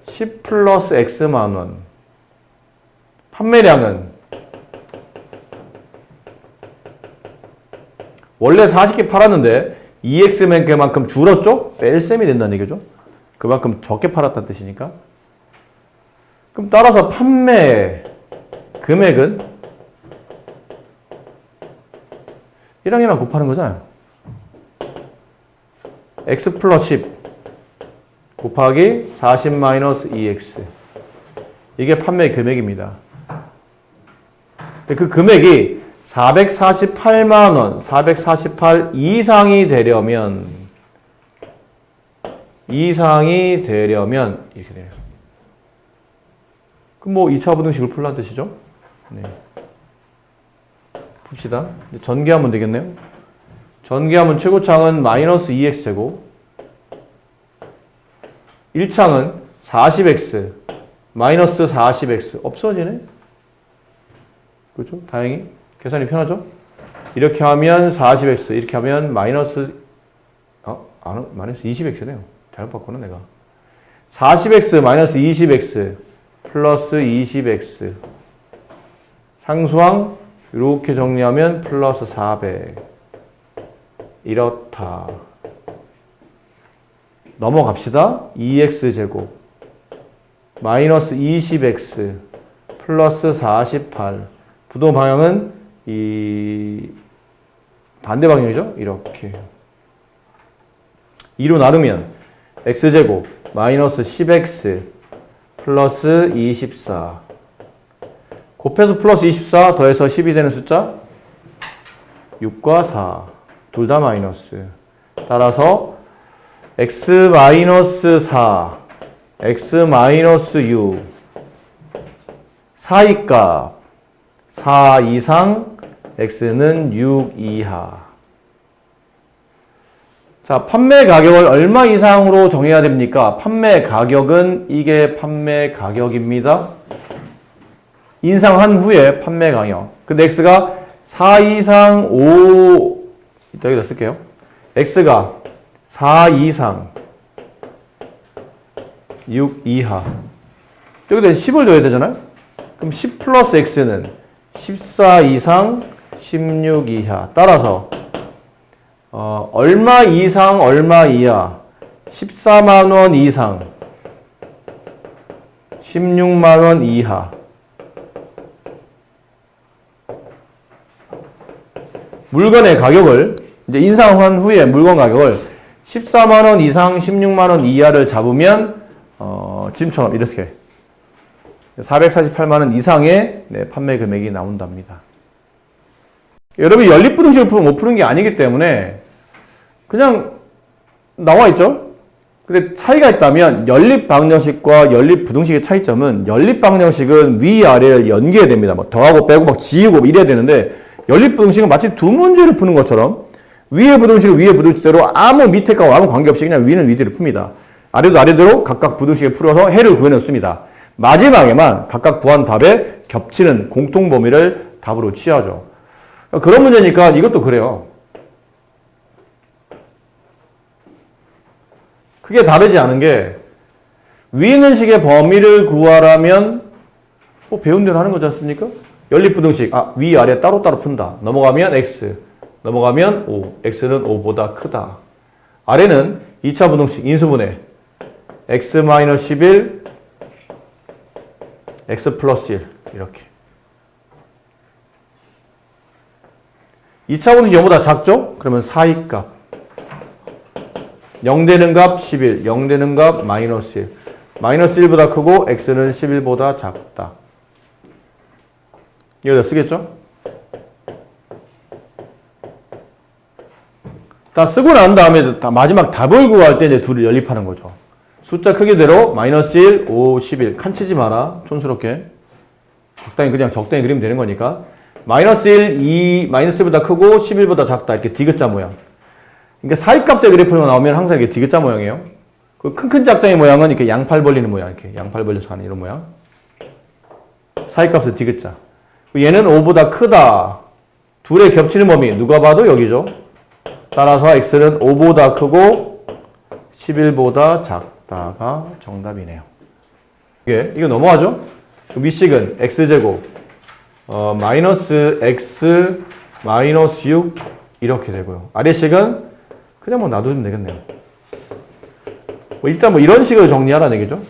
10 플러스 X만 원. 판매량은 원래 40개 팔았는데 2X만큼 줄었죠? 뺄셈이 된다는 얘기죠. 그만큼 적게 팔았다는 뜻이니까. 그럼 따라서 판매 금액은 1항이랑 곱하는 거잖아요. X 플러스 10 곱하기 40 마이너스 2X. 이게 판매 금액입니다. 그 금액이 448만 원, 448 이상이 되려면 이렇게 돼요. 그럼 뭐 2차 부등식을 풀란 뜻이죠? 네. 풉시다. 전개하면 되겠네요. 전개하면 최고창은 마이너스 2x제곱, 1창은 40x, 마이너스 40x 없어지네? 그렇죠? 다행히 계산이 편하죠? 이렇게 하면 40x, 이렇게 하면 마이너스 20x네요. 잘못 봤구나 내가. 40x 마이너스 20x 플러스 20x 상수항 이렇게 정리하면 플러스 400 이렇다. 넘어갑시다. 2x제곱 마이너스 20x 플러스 48 부동 방향은 이 반대 방향이죠. 이렇게 2로 나누면 x제곱 마이너스 10x 플러스 24 곱해서 플러스 24 더해서 10이 되는 숫자 6과 4 둘 다 마이너스. 따라서 x 마이너스 4 x 마이너스 6 사이값 4 이상 x는 6 이하. 자, 판매 가격을 얼마 이상으로 정해야 됩니까? 판매 가격은 이게 판매 가격입니다. 인상한 후에 판매 가격. 근데 x가 4 이상 5 여기다 쓸게요. x가 4 이상 6 이하. 여기다 10을 넣어야 되잖아요. 그럼 10 플러스 x는 14 이상 16 이하. 따라서 얼마 이상 얼마 이하 14만 원 이상 16만 원 이하. 물건의 가격을 이제 인상한 후에 물건 가격을 14만 원 이상 16만 원 이하를 잡으면 지금처럼 이렇게 448만 원 이상의 판매 금액이 나온답니다. 여러분이 연립부등식을 못 푸는 게 아니기 때문에 그냥 나와 있죠? 근데 차이가 있다면 연립방정식과 연립부등식의 차이점은 연립방정식은 위아래를 연계해야 됩니다. 뭐 더하고 빼고 막 지우고 이래야 되는데 연립부등식은 마치 두 문제를 푸는 것처럼 위의 부등식을 위의 부등식대로 아무 밑에 거 아무 관계없이 그냥 위는 위대로 풉니다. 아래도 아래대로 각각 부등식을 풀어서 해를 구해냈습니다. 마지막에만 각각 구한 답에 겹치는 공통범위를 답으로 취하죠. 그런 문제니까 이것도 그래요. 크게 다르지 않은 게 위에 있는 식의 범위를 구하라면 뭐 배운 대로 하는 거지 않습니까? 연립부등식 위아래 따로따로 푼다. 넘어가면 x, 넘어가면 5, x는 5보다 크다. 아래는 2차 부등식 인수분해 x-11 x 플러스 1 이렇게 2차 부등식 0보다 작죠? 그러면 사이값 0 되는 값 11, 0 되는 값 마이너스 1 마이너스 1보다 크고 x는 11보다 작다. 여기다 쓰겠죠? 다 쓰고 난 다음에 마지막 답을 구할 때 이제 둘을 연립하는 거죠. 숫자 크기대로 마이너스 1, 5, 11 칸 치지 마라. 촌스럽게. 적당히 그냥 적당히 그리면 되는 거니까. 마이너스 1, 2, 마이너스 1보다 크고 11보다 작다. 이렇게 디귿자 모양. 그러니까 사이값의 그래프가 나오면 항상 이렇게 디귿자 모양이에요. 그 큰 짝짝이 모양은 이렇게 양팔 벌리는 모양. 이렇게 양팔 벌려서 하는 이런 모양. 사이값의 디귿자. 얘는 5보다 크다. 둘의 겹치는 범위 누가 봐도 여기죠. 따라서 x는 5보다 크고 11보다 작다가 정답이네요. 이거 넘어가죠? 밑식은 x제곱 마이너스 x 마이너스 6 이렇게 되고요. 아래식은 그냥 뭐 놔두면 되겠네요. 일단 뭐 이런 식을 정리하라는 얘기죠.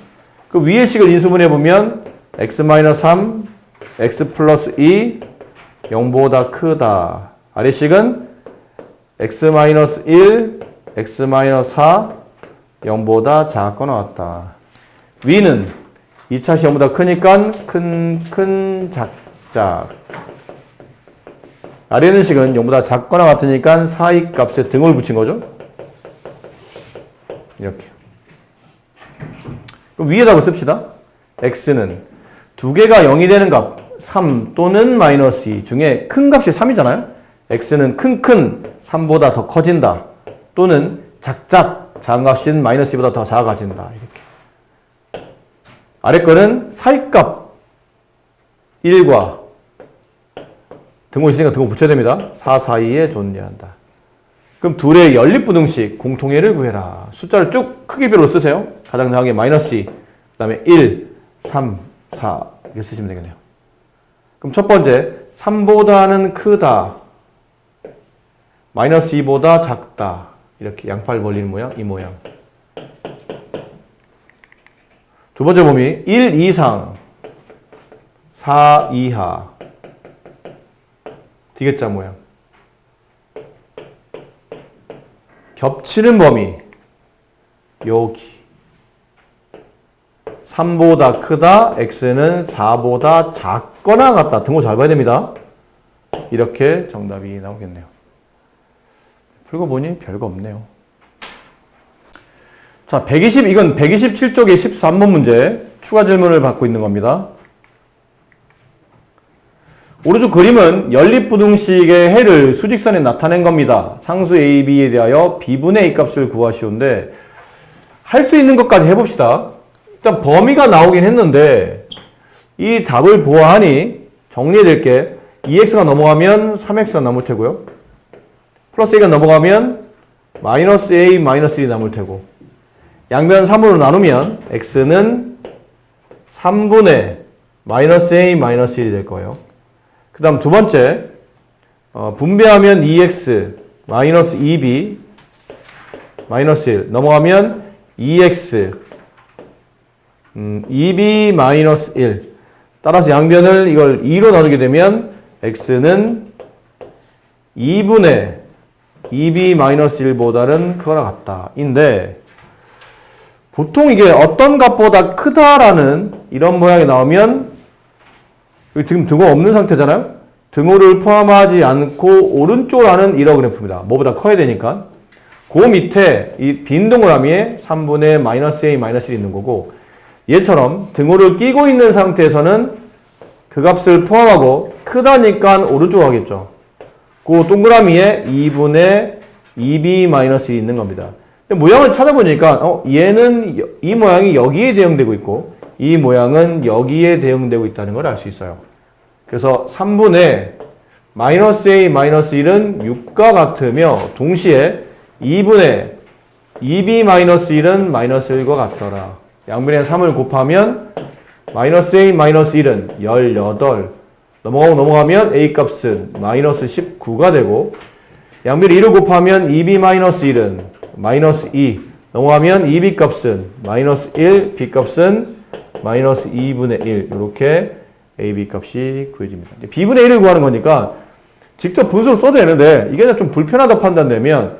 그 위의 식을 인수분해 보면 x 마이너스 3 x 플러스 2 0보다 크다. 아래식은 x-1, x-4 0보다 작고 나왔다. 위는 2차 시험보다 크니까 큰, 작작. 아래는 식은 0보다 작거나 같으니까 사이 값에 등호를 붙인 거죠. 이렇게. 그럼 위에다가 씁시다. x는 두 개가 0이 되는 값 3 또는 마이너스 2 중에 큰 값이 3이잖아요. x는 큰 3보다 더 커진다. 또는 작은 값인 마이너스 2보다 더 작아진다. 이렇게. 아래 거는 사이값 1과 등호 있으니까 등호 붙여야 됩니다. 4 사이에 존재한다. 그럼 둘의 연립부등식 공통해를 구해라. 숫자를 쭉 크기별로 쓰세요. 가장 작은 게 마이너스 2, 그 다음에 1, 3, 4 이렇게 쓰시면 되겠네요. 그럼 첫 번째 3보다는 크다. 마이너스 2보다 작다. 이렇게 양팔 벌리는 모양, 이 모양. 두 번째 범위 1 이상 4 이하 디귿자 모양. 겹치는 범위 여기 3보다 크다, x는 4보다 작거나 같다. 등호 잘 봐야 됩니다. 이렇게 정답이 나오겠네요. 풀고 보니 별거 없네요. 자, 120, 이건 127쪽의 13번 문제 추가 질문을 받고 있는 겁니다. 오른쪽 그림은 연립부등식의 해를 수직선에 나타낸 겁니다. 상수 a, b에 대하여 b분의 a 값을 구하시오인데 할 수 있는 것까지 해봅시다. 일단 범위가 나오긴 했는데 이 답을 보아하니 정리해드릴 게 2x가 넘어가면 3x가 남을 테고요. 플러스 a가 넘어가면 마이너스 a, 마이너스 1이 남을 테고 양변 3으로 나누면 x는 3분의 마이너스 a, 마이너스 1이 될 거예요. 그 다음 두 번째 분배하면 2x 마이너스 2b 마이너스 1 넘어가면 2x 2b 마이너스 1 따라서 양변을 이걸 2로 나누게 되면 x는 2분의 2b 마이너스 1보다는 크거나 같다 인데 보통 이게 어떤 값보다 크다라는 이런 모양이 나오면 여기 지금 등호 없는 상태잖아요. 등호를 포함하지 않고 오른쪽으로 하는 1호 그래프입니다. 뭐보다 커야 되니까. 그 밑에 이 빈 동그라미에 3분의 마이너스 a 마이너스 1이 있는 거고 얘처럼 등호를 끼고 있는 상태에서는 그 값을 포함하고 크다니까 오른쪽으로 하겠죠. 그 동그라미에 2분의 2b 마이너스 1이 있는 겁니다. 모양을 찾아보니까 얘는 이 모양이 여기에 대응되고 있고 이 모양은 여기에 대응되고 있다는 걸 알 수 있어요. 그래서 3분의 마이너스 a 마이너스 1은 6과 같으며 동시에 2분의 2b 마이너스 1은 마이너스 1과 같더라. 양변에 3을 곱하면 마이너스 a 마이너스 1은 18 넘어가면 a 값은 마이너스 19가 되고 양변에 1을 곱하면 2b 마이너스 1은 마이너스 2 넘어가면 2b 값은 마이너스 1 b 값은 마이너스 2분의 1 이렇게 a, b 값이 구해집니다. b분의 1을 구하는 거니까 직접 분수로 써도 되는데 이게 좀 불편하다 판단되면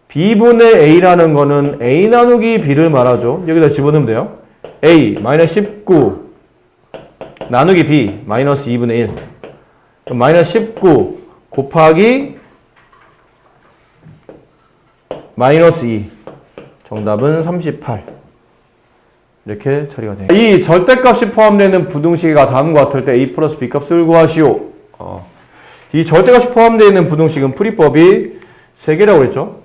b분의 a라는 거는 a 나누기 b를 말하죠. 여기다 집어넣으면 돼요. a 마이너스 19 나누기 b 마이너스 2분의 1 그럼 마이너스 19 곱하기 마이너스 2 정답은 38 이렇게 처리가 됩니다. 이 절대값이 포함되는 부등식이 다음과 같을 때 a 플러스 b 값을 구하시오. 이 절대값이 포함되어 있는 부등식은 풀이법이 3개라고 했죠.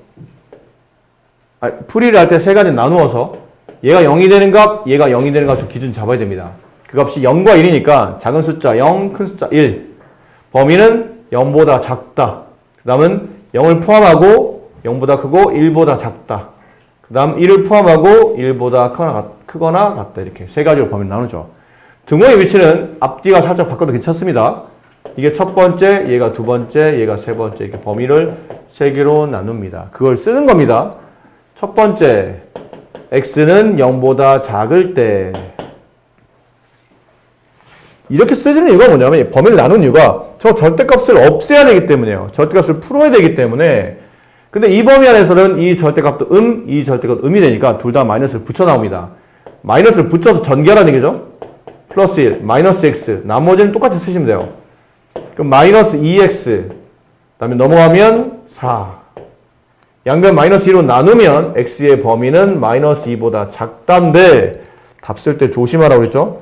풀이를 할 때 3가지 나누어서 얘가 0이 되는 값, 얘가 0이 되는 값을 기준 잡아야 됩니다. 그 값이 0과 1이니까 작은 숫자 0, 큰 숫자 1. 범위는 0보다 작다. 그 다음은 0을 포함하고 0보다 크고 1보다 작다. 그 다음 1을 포함하고 1보다 크거나 같다. 이렇게 3가지로 범위를 나누죠. 등호의 위치는 앞뒤가 살짝 바꿔도 괜찮습니다. 이게 첫 번째, 얘가 두 번째, 얘가 세 번째 이렇게 범위를 3개로 나눕니다. 그걸 쓰는 겁니다. 첫 번째, x는 0보다 작을 때 이렇게 쓰지는 이유가 뭐냐면 범위를 나눈 이유가 저 절대값을 없애야 되기 때문이에요. 절대값을 풀어야 되기 때문에 근데 이 범위 안에서는 이 절대값도 이 절대값도 음이 되니까 둘 다 마이너스를 붙여 나옵니다. 마이너스를 붙여서 전개하라는 얘기죠. 플러스 1, 마이너스 x 나머지는 똑같이 쓰시면 돼요. 그럼 마이너스 2x 다음에 넘어가면 4. 양변 마이너스 2로 나누면 x의 범위는 마이너스 2보다 작다인데 답 쓸 때 조심하라고 그랬죠?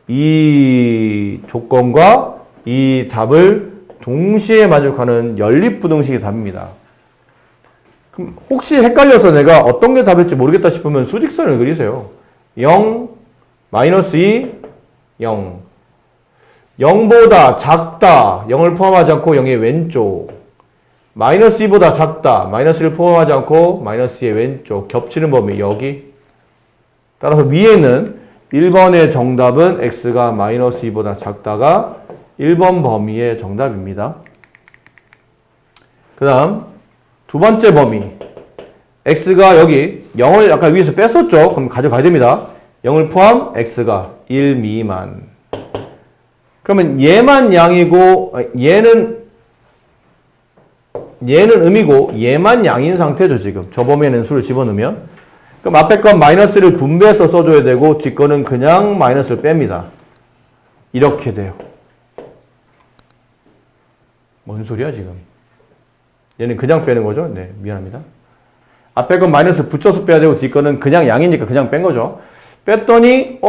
이 조건과 이 답을 동시에 만족하는 연립부등식이 답입니다. 그럼 혹시 헷갈려서 내가 어떤 게 답일지 모르겠다 싶으면 수직선을 그리세요. 0, 마이너스 2, 0. 0보다 작다. 0을 포함하지 않고 0의 왼쪽. 마이너스 2보다 작다. 마이너스 1을 포함하지 않고 마이너스 2의 왼쪽. 겹치는 범위 여기. 따라서 위에는 1번의 정답은 x가 마이너스 2보다 작다가 1번 범위의 정답입니다. 그 다음 두 번째 범위. x가 여기 0을 아까 위에서 뺐었죠. 그럼 가져가야 됩니다. 0을 포함 x가 1 미만. 그러면 얘만 양이고 얘는 음이고 얘만 양인 상태죠. 지금 저 범위에는 수를 집어넣으면. 그럼 앞에 건 마이너스를 분배해서 써줘야 되고 뒷 거는 그냥 마이너스를 뺍니다. 이렇게 돼요. 뭔 소리야 지금? 얘는 그냥 빼는 거죠? 네, 미안합니다. 앞에 건 마이너스를 붙여서 빼야 되고 뒷 거는 그냥 양이니까 그냥 뺀 거죠. 뺐더니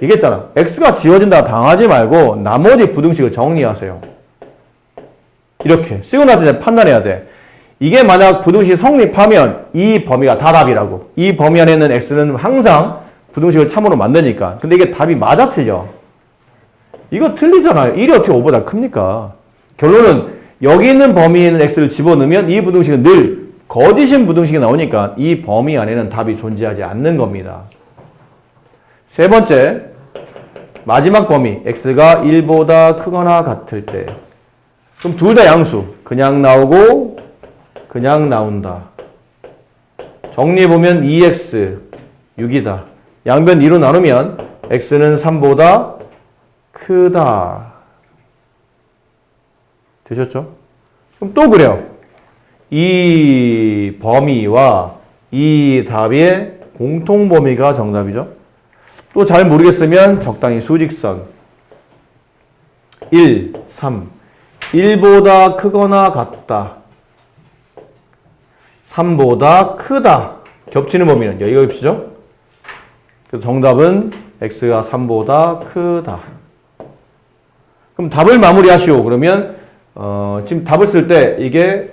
얘기했잖아. x가 지워진다 당하지 말고 나머지 부등식을 정리하세요. 이렇게 쓰고 나서 이제 판단해야 돼. 이게 만약 부등식이 성립하면 이 범위가 다 답이라고. 이 범위 안에 있는 x는 항상 부등식을 참으로 만드니까. 근데 이게 답이 맞아 틀려? 이거 틀리잖아요. 1이 어떻게 5보다 큽니까? 결론은 여기 있는 범위에 있는 x를 집어넣으면 이 부등식은 늘 거짓인 부등식이 나오니까 이 범위 안에는 답이 존재하지 않는 겁니다. 세 번째, 마지막 범위 x가 1보다 크거나 같을 때. 그럼 둘 다 양수. 그냥 나오고 그냥 나온다. 정리해보면 2x 6이다. 양변 2로 나누면 x는 3보다 크다. 되셨죠? 그럼 또 그래요. 이 범위와 이 답의 공통 범위가 정답이죠. 또 잘 모르겠으면 적당히 수직선 1, 3 1보다 크거나 같다. 3보다 크다. 겹치는 범위는 여기가 겹치죠? 그래서 정답은 x가 3보다 크다. 그럼 답을 마무리하시오. 그러면 지금 답을 쓸 때 이게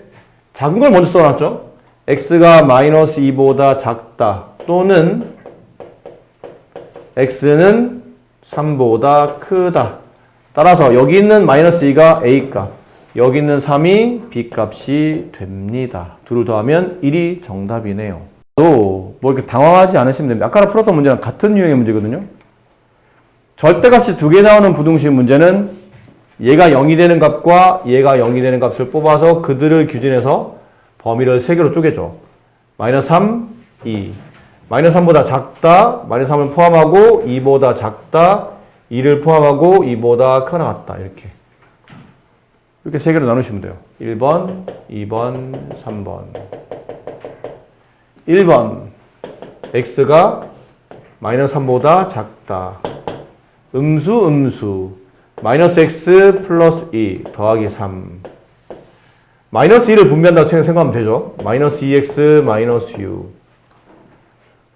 작은 걸 먼저 써놨죠? x가 마이너스 2보다 작다. 또는 x는 3보다 크다. 따라서 여기 있는 마이너스 2가 a값, 여기 있는 3이 b값이 됩니다. 둘을 더하면 1이 정답이네요. 또 뭐 이렇게 당황하지 않으시면 됩니다. 아까 풀었던 문제랑 같은 유형의 문제거든요. 절대값이 두 개 나오는 부등식 문제는 얘가 0이 되는 값과 얘가 0이 되는 값을 뽑아서 그들을 기준해서 범위를 3개로 쪼개줘. 마이너스 3, 2. 마이너스 3보다 작다, 마이너스 3을 포함하고 2보다 작다, 2를 포함하고 2보다 크거나 같다. 이렇게 3개로 나누시면 돼요. 1번, 2번, 3번. 1번 x가 마이너스 3보다 작다. 음수 마이너스 x 플러스 2 더하기 3. 마이너스 2를 분배한다고 생각하면 되죠. 마이너스 2x 마이너스 u.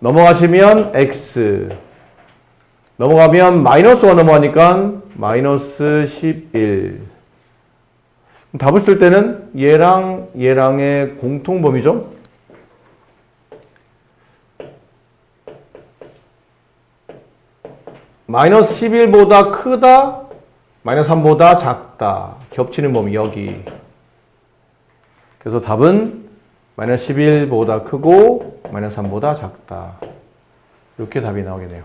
넘어가시면 x. 넘어가면 마이너스가 넘어가니까 마이너스 11. 답을 쓸 때는 얘랑 얘랑의 공통범위죠. 마이너스 11보다 크다, 마이너스 3보다 작다. 겹치는 범위 여기. 그래서 답은 마이너스 11보다 크고 마이너스 3보다 작다. 이렇게 답이 나오겠네요.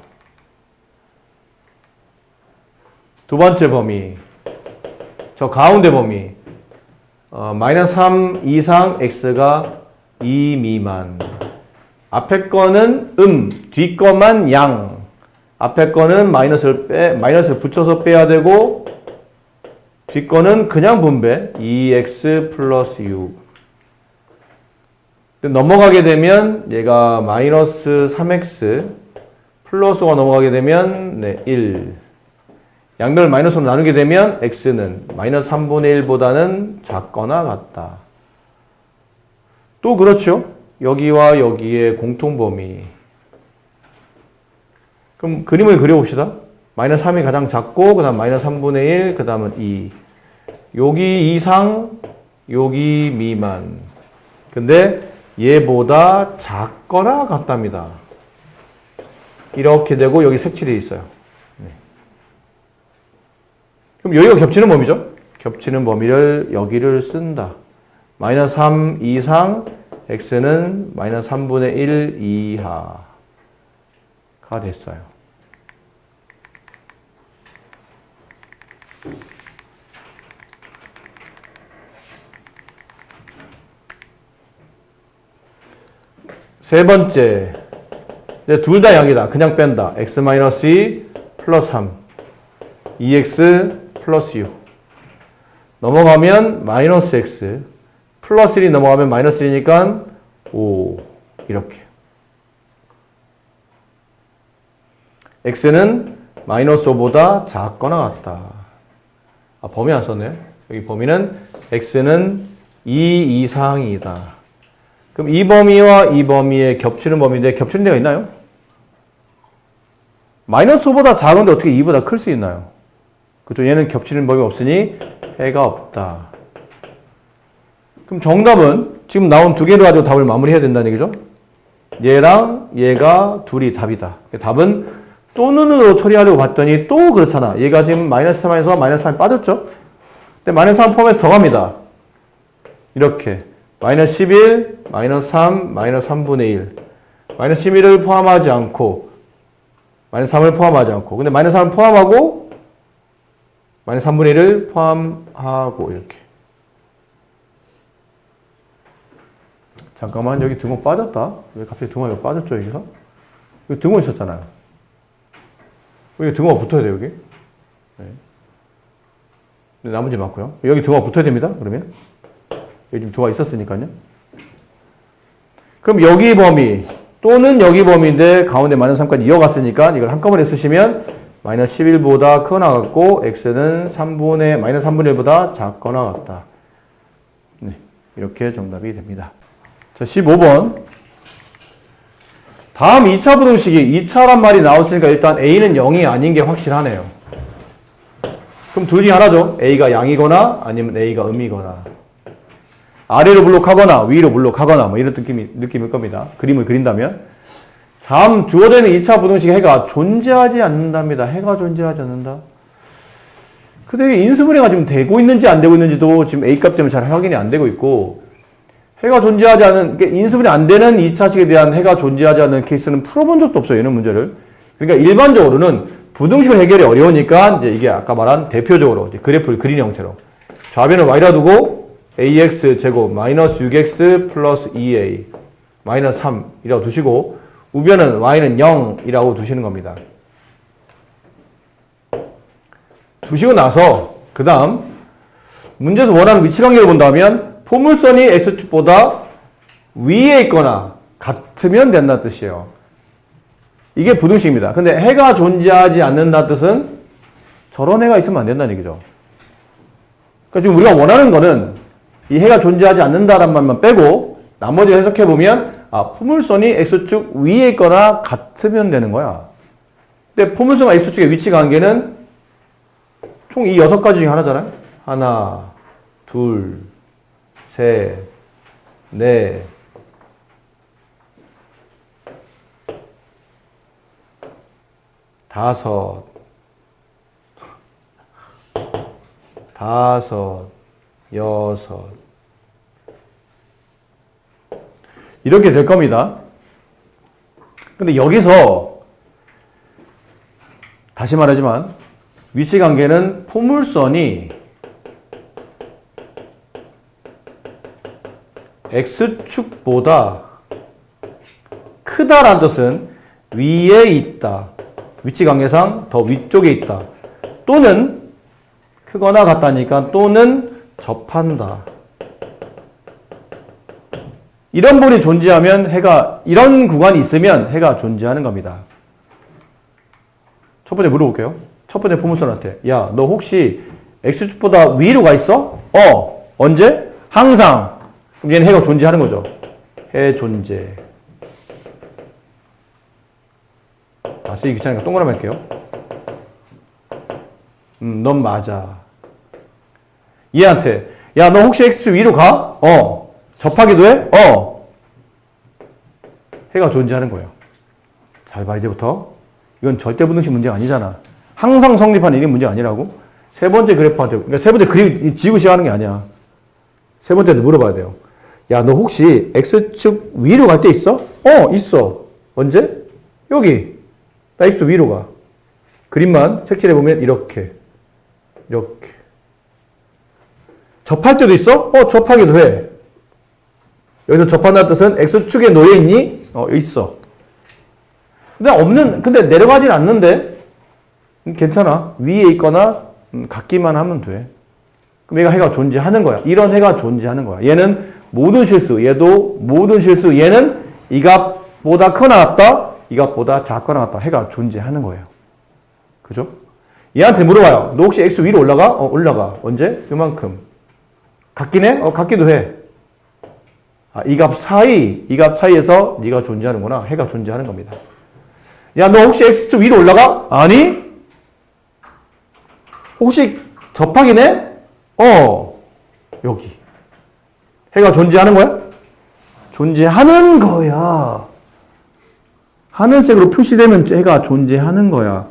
두 번째 범위. 저 가운데 범위. 마이너스 3 이상 x가 2 미만. 앞에 거는 뒤 거만 양. 앞에 거는 마이너스를 붙여서 빼야 되고, 뒤 거는 그냥 분배. 2x 플러스 6. 넘어가게 되면 얘가 마이너스 3x 플러스가 넘어가게 되면 1. 양변을 마이너스로 나누게 되면 x는 마이너스 3분의 1보다는 작거나 같다. 또 그렇죠. 여기와 여기의 공통범위. 그럼 그림을 그려봅시다. 마이너스 3이 가장 작고 그 다음 마이너스 3분의 1, 그 다음은 2. 여기 이상, 여기 미만. 근데 얘보다 작거나 같답니다. 이렇게 되고 여기 색칠이 있어요. 네. 그럼 여기가 겹치는 범위죠? 겹치는 범위를 여기를 쓴다. 마이너스 3 이상 x는 마이너스 3분의 1 이하가 됐어요. 세 번째, 둘 다 0이다. 그냥 뺀다. x-2 플러스 3, 2x 플러스 6. 넘어가면 마이너스 x, 플러스 1이 넘어가면 마이너스 1이니까 5. 이렇게. x는 마이너스 5보다 작거나 같다. 아, 범위 안 썼네요. 여기 범위는 x는 2 이상이다. 그럼 이 범위와 이 범위의 겹치는 범위인데 겹치는 데가 있나요? 마이너스 5보다 작은데 어떻게 2보다 클 수 있나요? 그렇죠. 얘는 겹치는 범위 없으니 해가 없다. 그럼 정답은 지금 나온 두 개를 가지고 답을 마무리해야 된다는 얘기죠. 얘랑 얘가 둘이 답이다. 답은 또는으로 처리하려고 봤더니 또 그렇잖아. 얘가 지금 마이너스 3에서 마이너스 3이 빠졌죠. 근데 마이너스 3 포함해서 더 갑니다. 이렇게 마이너스 11, 마이너스 3, 마이너스 3분의 1. 마이너스 11을 포함하지 않고 마이너스 3을 포함하지 않고 근데 마이너스 3을 포함하고 마이너스 3분의 1을 포함하고 이렇게. 잠깐만 여기 등호 빠졌다. 왜 갑자기 등호가 여기 빠졌죠 여기서? 여기 등호 있었잖아요. 여기 등호가 붙어야 돼요 여기. 네. 나머지 맞고요. 여기 등호가 붙어야 됩니다. 그러면 여기 지금 등호가 있었으니까요. 그럼 여기 범위 또는 여기 범위인데 가운데 마이너스 3까지 이어갔으니까 이걸 한꺼번에 쓰시면 마이너스 11보다 크거나 같고 x는 마이너스 3분의 1보다 작거나 같다. 네, 이렇게 정답이 됩니다. 자, 15번. 다음 2차 부등식이 2차란 말이 나왔으니까 일단 a는 0이 아닌 게 확실하네요. 그럼 둘 중에 하나죠. a가 양이거나 아니면 a가 음이거나. 아래로 블록하거나 위로 블록하거나 뭐 이런 느낌일 겁니다. 그림을 그린다면. 다음 주어되는 2차 부등식 해가 존재하지 않는답니다. 해가 존재하지 않는다. 근데 인수분해가 지금 되고 있는지 안 되고 있는지도 지금 A값 때문에 잘 확인이 안 되고 있고 해가 존재하지 않은, 그러니까 인수분해 안 되는 2차식에 대한 해가 존재하지 않는 케이스는 풀어본 적도 없어요. 이런 문제를. 그러니까 일반적으로는 부등식을 해결이 어려우니까 이제 이게 아까 말한 대표적으로 이제 그래프를 그리는 형태로 좌변을 y라 두고 ax 제곱 마이너스 6x 플러스 2a 마이너스 3이라고 두시고 우변은 y는 0이라고 두시는 겁니다. 두시고 나서 그 다음 문제에서 원하는 위치관계를 본다면 포물선이 x축보다 위에 있거나 같으면 된다는 뜻이에요. 이게 부등식입니다. 근데 해가 존재하지 않는다는 뜻은 저런 해가 있으면 안 된다는 얘기죠. 그러니까 지금 우리가 원하는 거는 이 해가 존재하지 않는다라는 말만 빼고 나머지를 해석해보면 포물선이 x축 위에 있거나 같으면 되는 거야. 근데 포물선과 x축의 위치 관계는 총 이 6가지 중에 하나잖아요. 하나, 둘, 셋, 넷, 다섯, 여섯. 이렇게 될 겁니다. 근데 여기서 다시 말하지만 위치 관계는 포물선이 x축보다 크다라는 뜻은 위에 있다. 위치 관계상 더 위쪽에 있다. 또는 크거나 같다니까 또는 접한다. 이런 부분이 존재하면 이런 구간이 있으면 해가 존재하는 겁니다. 첫 번째 물어볼게요. 첫 번째 부문선한테 야, 너 혹시 x축보다 위로 가 있어? 언제? 항상. 그럼 얘는 해가 존재하는 거죠. 해 존재. 쓰기 귀찮으니까 동그라미 할게요. 넌 맞아. 얘한테 야, 너 혹시 x 위로 가? 접하기도 해? 해가 존재하는 거예요. 잘 봐, 이제부터. 이건 절대 부등식 문제가 아니잖아. 항상 성립하는 일이 문제가 아니라고. 세 번째 그래프한테, 그러니까 세 번째 그림 지우고 시작하는 게 아니야. 세 번째한테 물어봐야 돼요. 야, 너 혹시 x축 위로 갈 때 있어? 있어. 언제? 여기. 나 x 위로 가. 그림만 색칠해보면 이렇게. 접할 때도 있어? 접하기도 해. 여기서 접한다는 뜻은 x축에 놓여있니? 있어. 근데 내려가진 않는데? 괜찮아. 위에 있거나, 같기만 하면 돼. 그럼 얘가 해가 존재하는 거야. 이런 해가 존재하는 거야. 얘는 모든 실수, 얘도 모든 실수, 얘는 이 값보다 크거나 같다, 이 값보다 작거나 같다. 해가 존재하는 거예요. 그죠? 얘한테 물어봐요. 너 혹시 x 위로 올라가? 올라가. 언제? 요만큼. 같긴 해? 같기도 해. 이 값 사이에서 네가 존재하는구나. 해가 존재하는 겁니다. 야, 너 혹시 x축 위로 올라가? 아니? 혹시 접하긴 해? 여기. 해가 존재하는 거야? 존재하는 거야. 하늘색으로 표시되면 해가 존재하는 거야.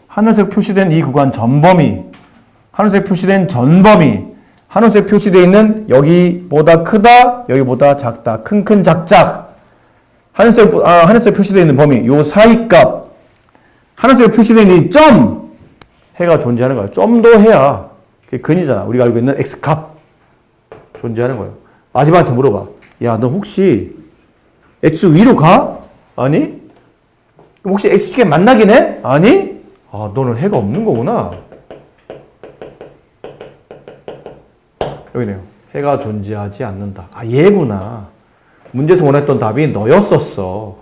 하늘색 표시된 이 구간 전범위, 하늘색 표시된 전범위, 하늘색 표시되어 있는 여기보다 크다, 여기보다 작다, 큰, 작작. 하늘색 표시되어 있는 범위, 요 사이 값. 하늘색 표시되어 있는 이 점, 해가 존재하는 거야. 점도 해야. 그게 근이잖아. 우리가 알고 있는 x 값. 존재하는 거예요. 마지막한테 물어봐. 야, 너 혹시 x 위로 가? 아니? 그럼 혹시 x축에 만나긴 해? 아니? 너는 해가 없는 거구나. 여기네요. 해가 존재하지 않는다. 얘구나. 문제에서 원했던 답이 너였었어.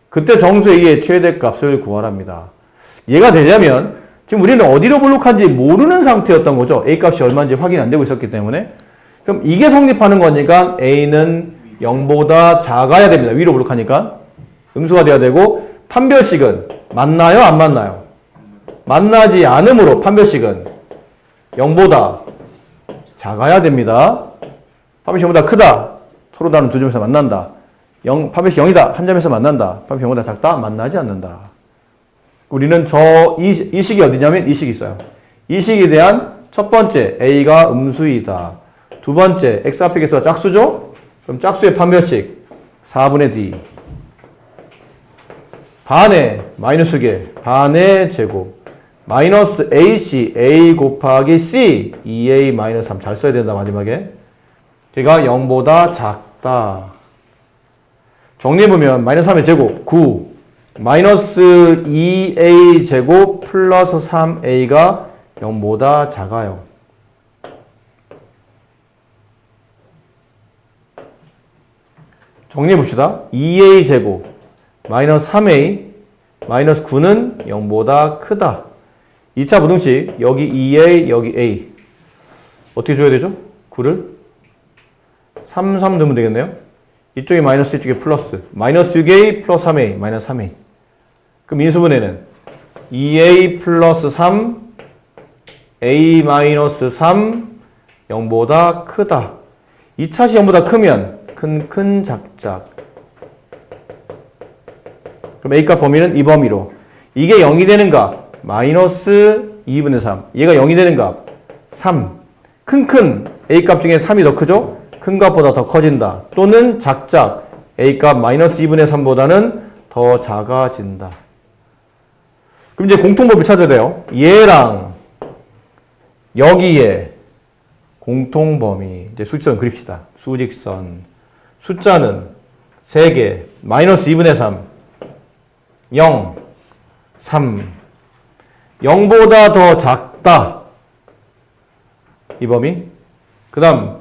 그때 정수의 2의 최대값을 구하랍니다. 얘가 되려면 지금 우리는 어디로 볼록한지 모르는 상태였던 거죠. A값이 얼마인지 확인 안 되고 있었기 때문에. 그럼 이게 성립하는 거니까 A는 0보다 작아야 됩니다. 위로 볼록하니까. 음수가 돼야 되고 판별식은 맞나요? 안 맞나요? 만나지 않으므로 판별식은 0보다 작아야 됩니다. 판별식 0보다 크다. 서로 다른 두 점에서 만난다. 판별식 0이다. 한 점에서 만난다. 판별식 0보다 작다. 만나지 않는다. 우리는 이 식이 어디냐면 이 식이 있어요. 이 식에 대한 첫 번째 A가 음수이다. 두 번째 X 앞에 개수가 짝수죠? 그럼 짝수의 판별식 4분의 D 반의 마이너스계 반의 제곱 마이너스 AC A 곱하기 C 2A 마이너스 3 잘 써야 된다 마지막에. 걔가 0보다 작다. 정리해보면 마이너스 3의 제곱 9 마이너스 2A 제곱 플러스 3A가 0보다 작아요. 정리해봅시다. 2A 제곱 마이너스 3A 마이너스 9는 0보다 크다. 2차 부등식 여기 2A 여기 A 어떻게 줘야 되죠? 9를 3, 3 넣으면 되겠네요. 이쪽이 마이너스 이쪽이 플러스 마이너스 6A 플러스 3A 마이너스 3A. 그럼 인수분해는 2A 플러스 3 A 마이너스 3 0보다 크다. 2차시 0보다 크면 큰 작작. 그럼 A값 범위는 이 범위로. 이게 0이 되는 값 마이너스 2분의 3. 얘가 0이 되는 값 3. 큰 A값 중에 3이 더 크죠? 큰 값보다 더 커진다. 또는 작작 A값 마이너스 2분의 3보다는 더 작아진다. 그럼 이제 공통법을 찾아야 돼요. 얘랑 여기에 공통범위. 이제 수직선 그립시다. 수직선. 숫자는 3개. 마이너스 2분의 3. 0. 3. 0보다 더 작다. 이 범위. 그 다음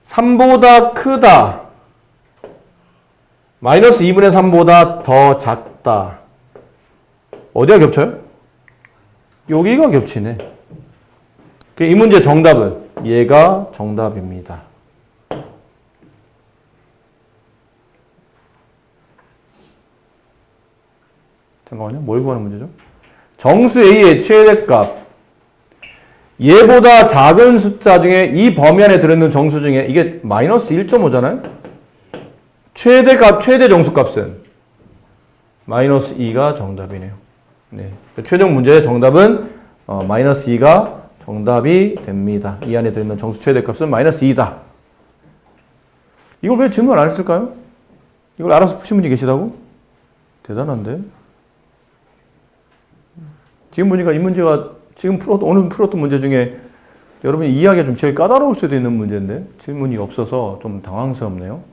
3보다 크다. 마이너스 2분의 3보다 더 작다. 어디가 겹쳐요? 여기가 겹치네. 이 문제 정답은 얘가 정답입니다. 잠깐만요. 뭘 구하는 문제죠? 정수 A의 최대값. 얘보다 작은 숫자 중에 이 범위 안에 들어있는 정수 중에 이게 마이너스 1.5잖아요? 최대값, 최대 정수값은 마이너스 2가 정답이네요. 네. 최종 문제의 정답은 마이너스 2가 정답이 됩니다. 이 안에 들어있는 정수 최대값은 마이너스 2다. 이걸 왜 질문 안 했을까요? 이걸 알아서 푸신 분이 계시다고? 대단한데? 지금 보니까 이 문제가 오늘 풀었던 문제 중에 여러분이 이해하기가 좀 제일 까다로울 수도 있는 문제인데 질문이 없어서 좀 당황스럽네요.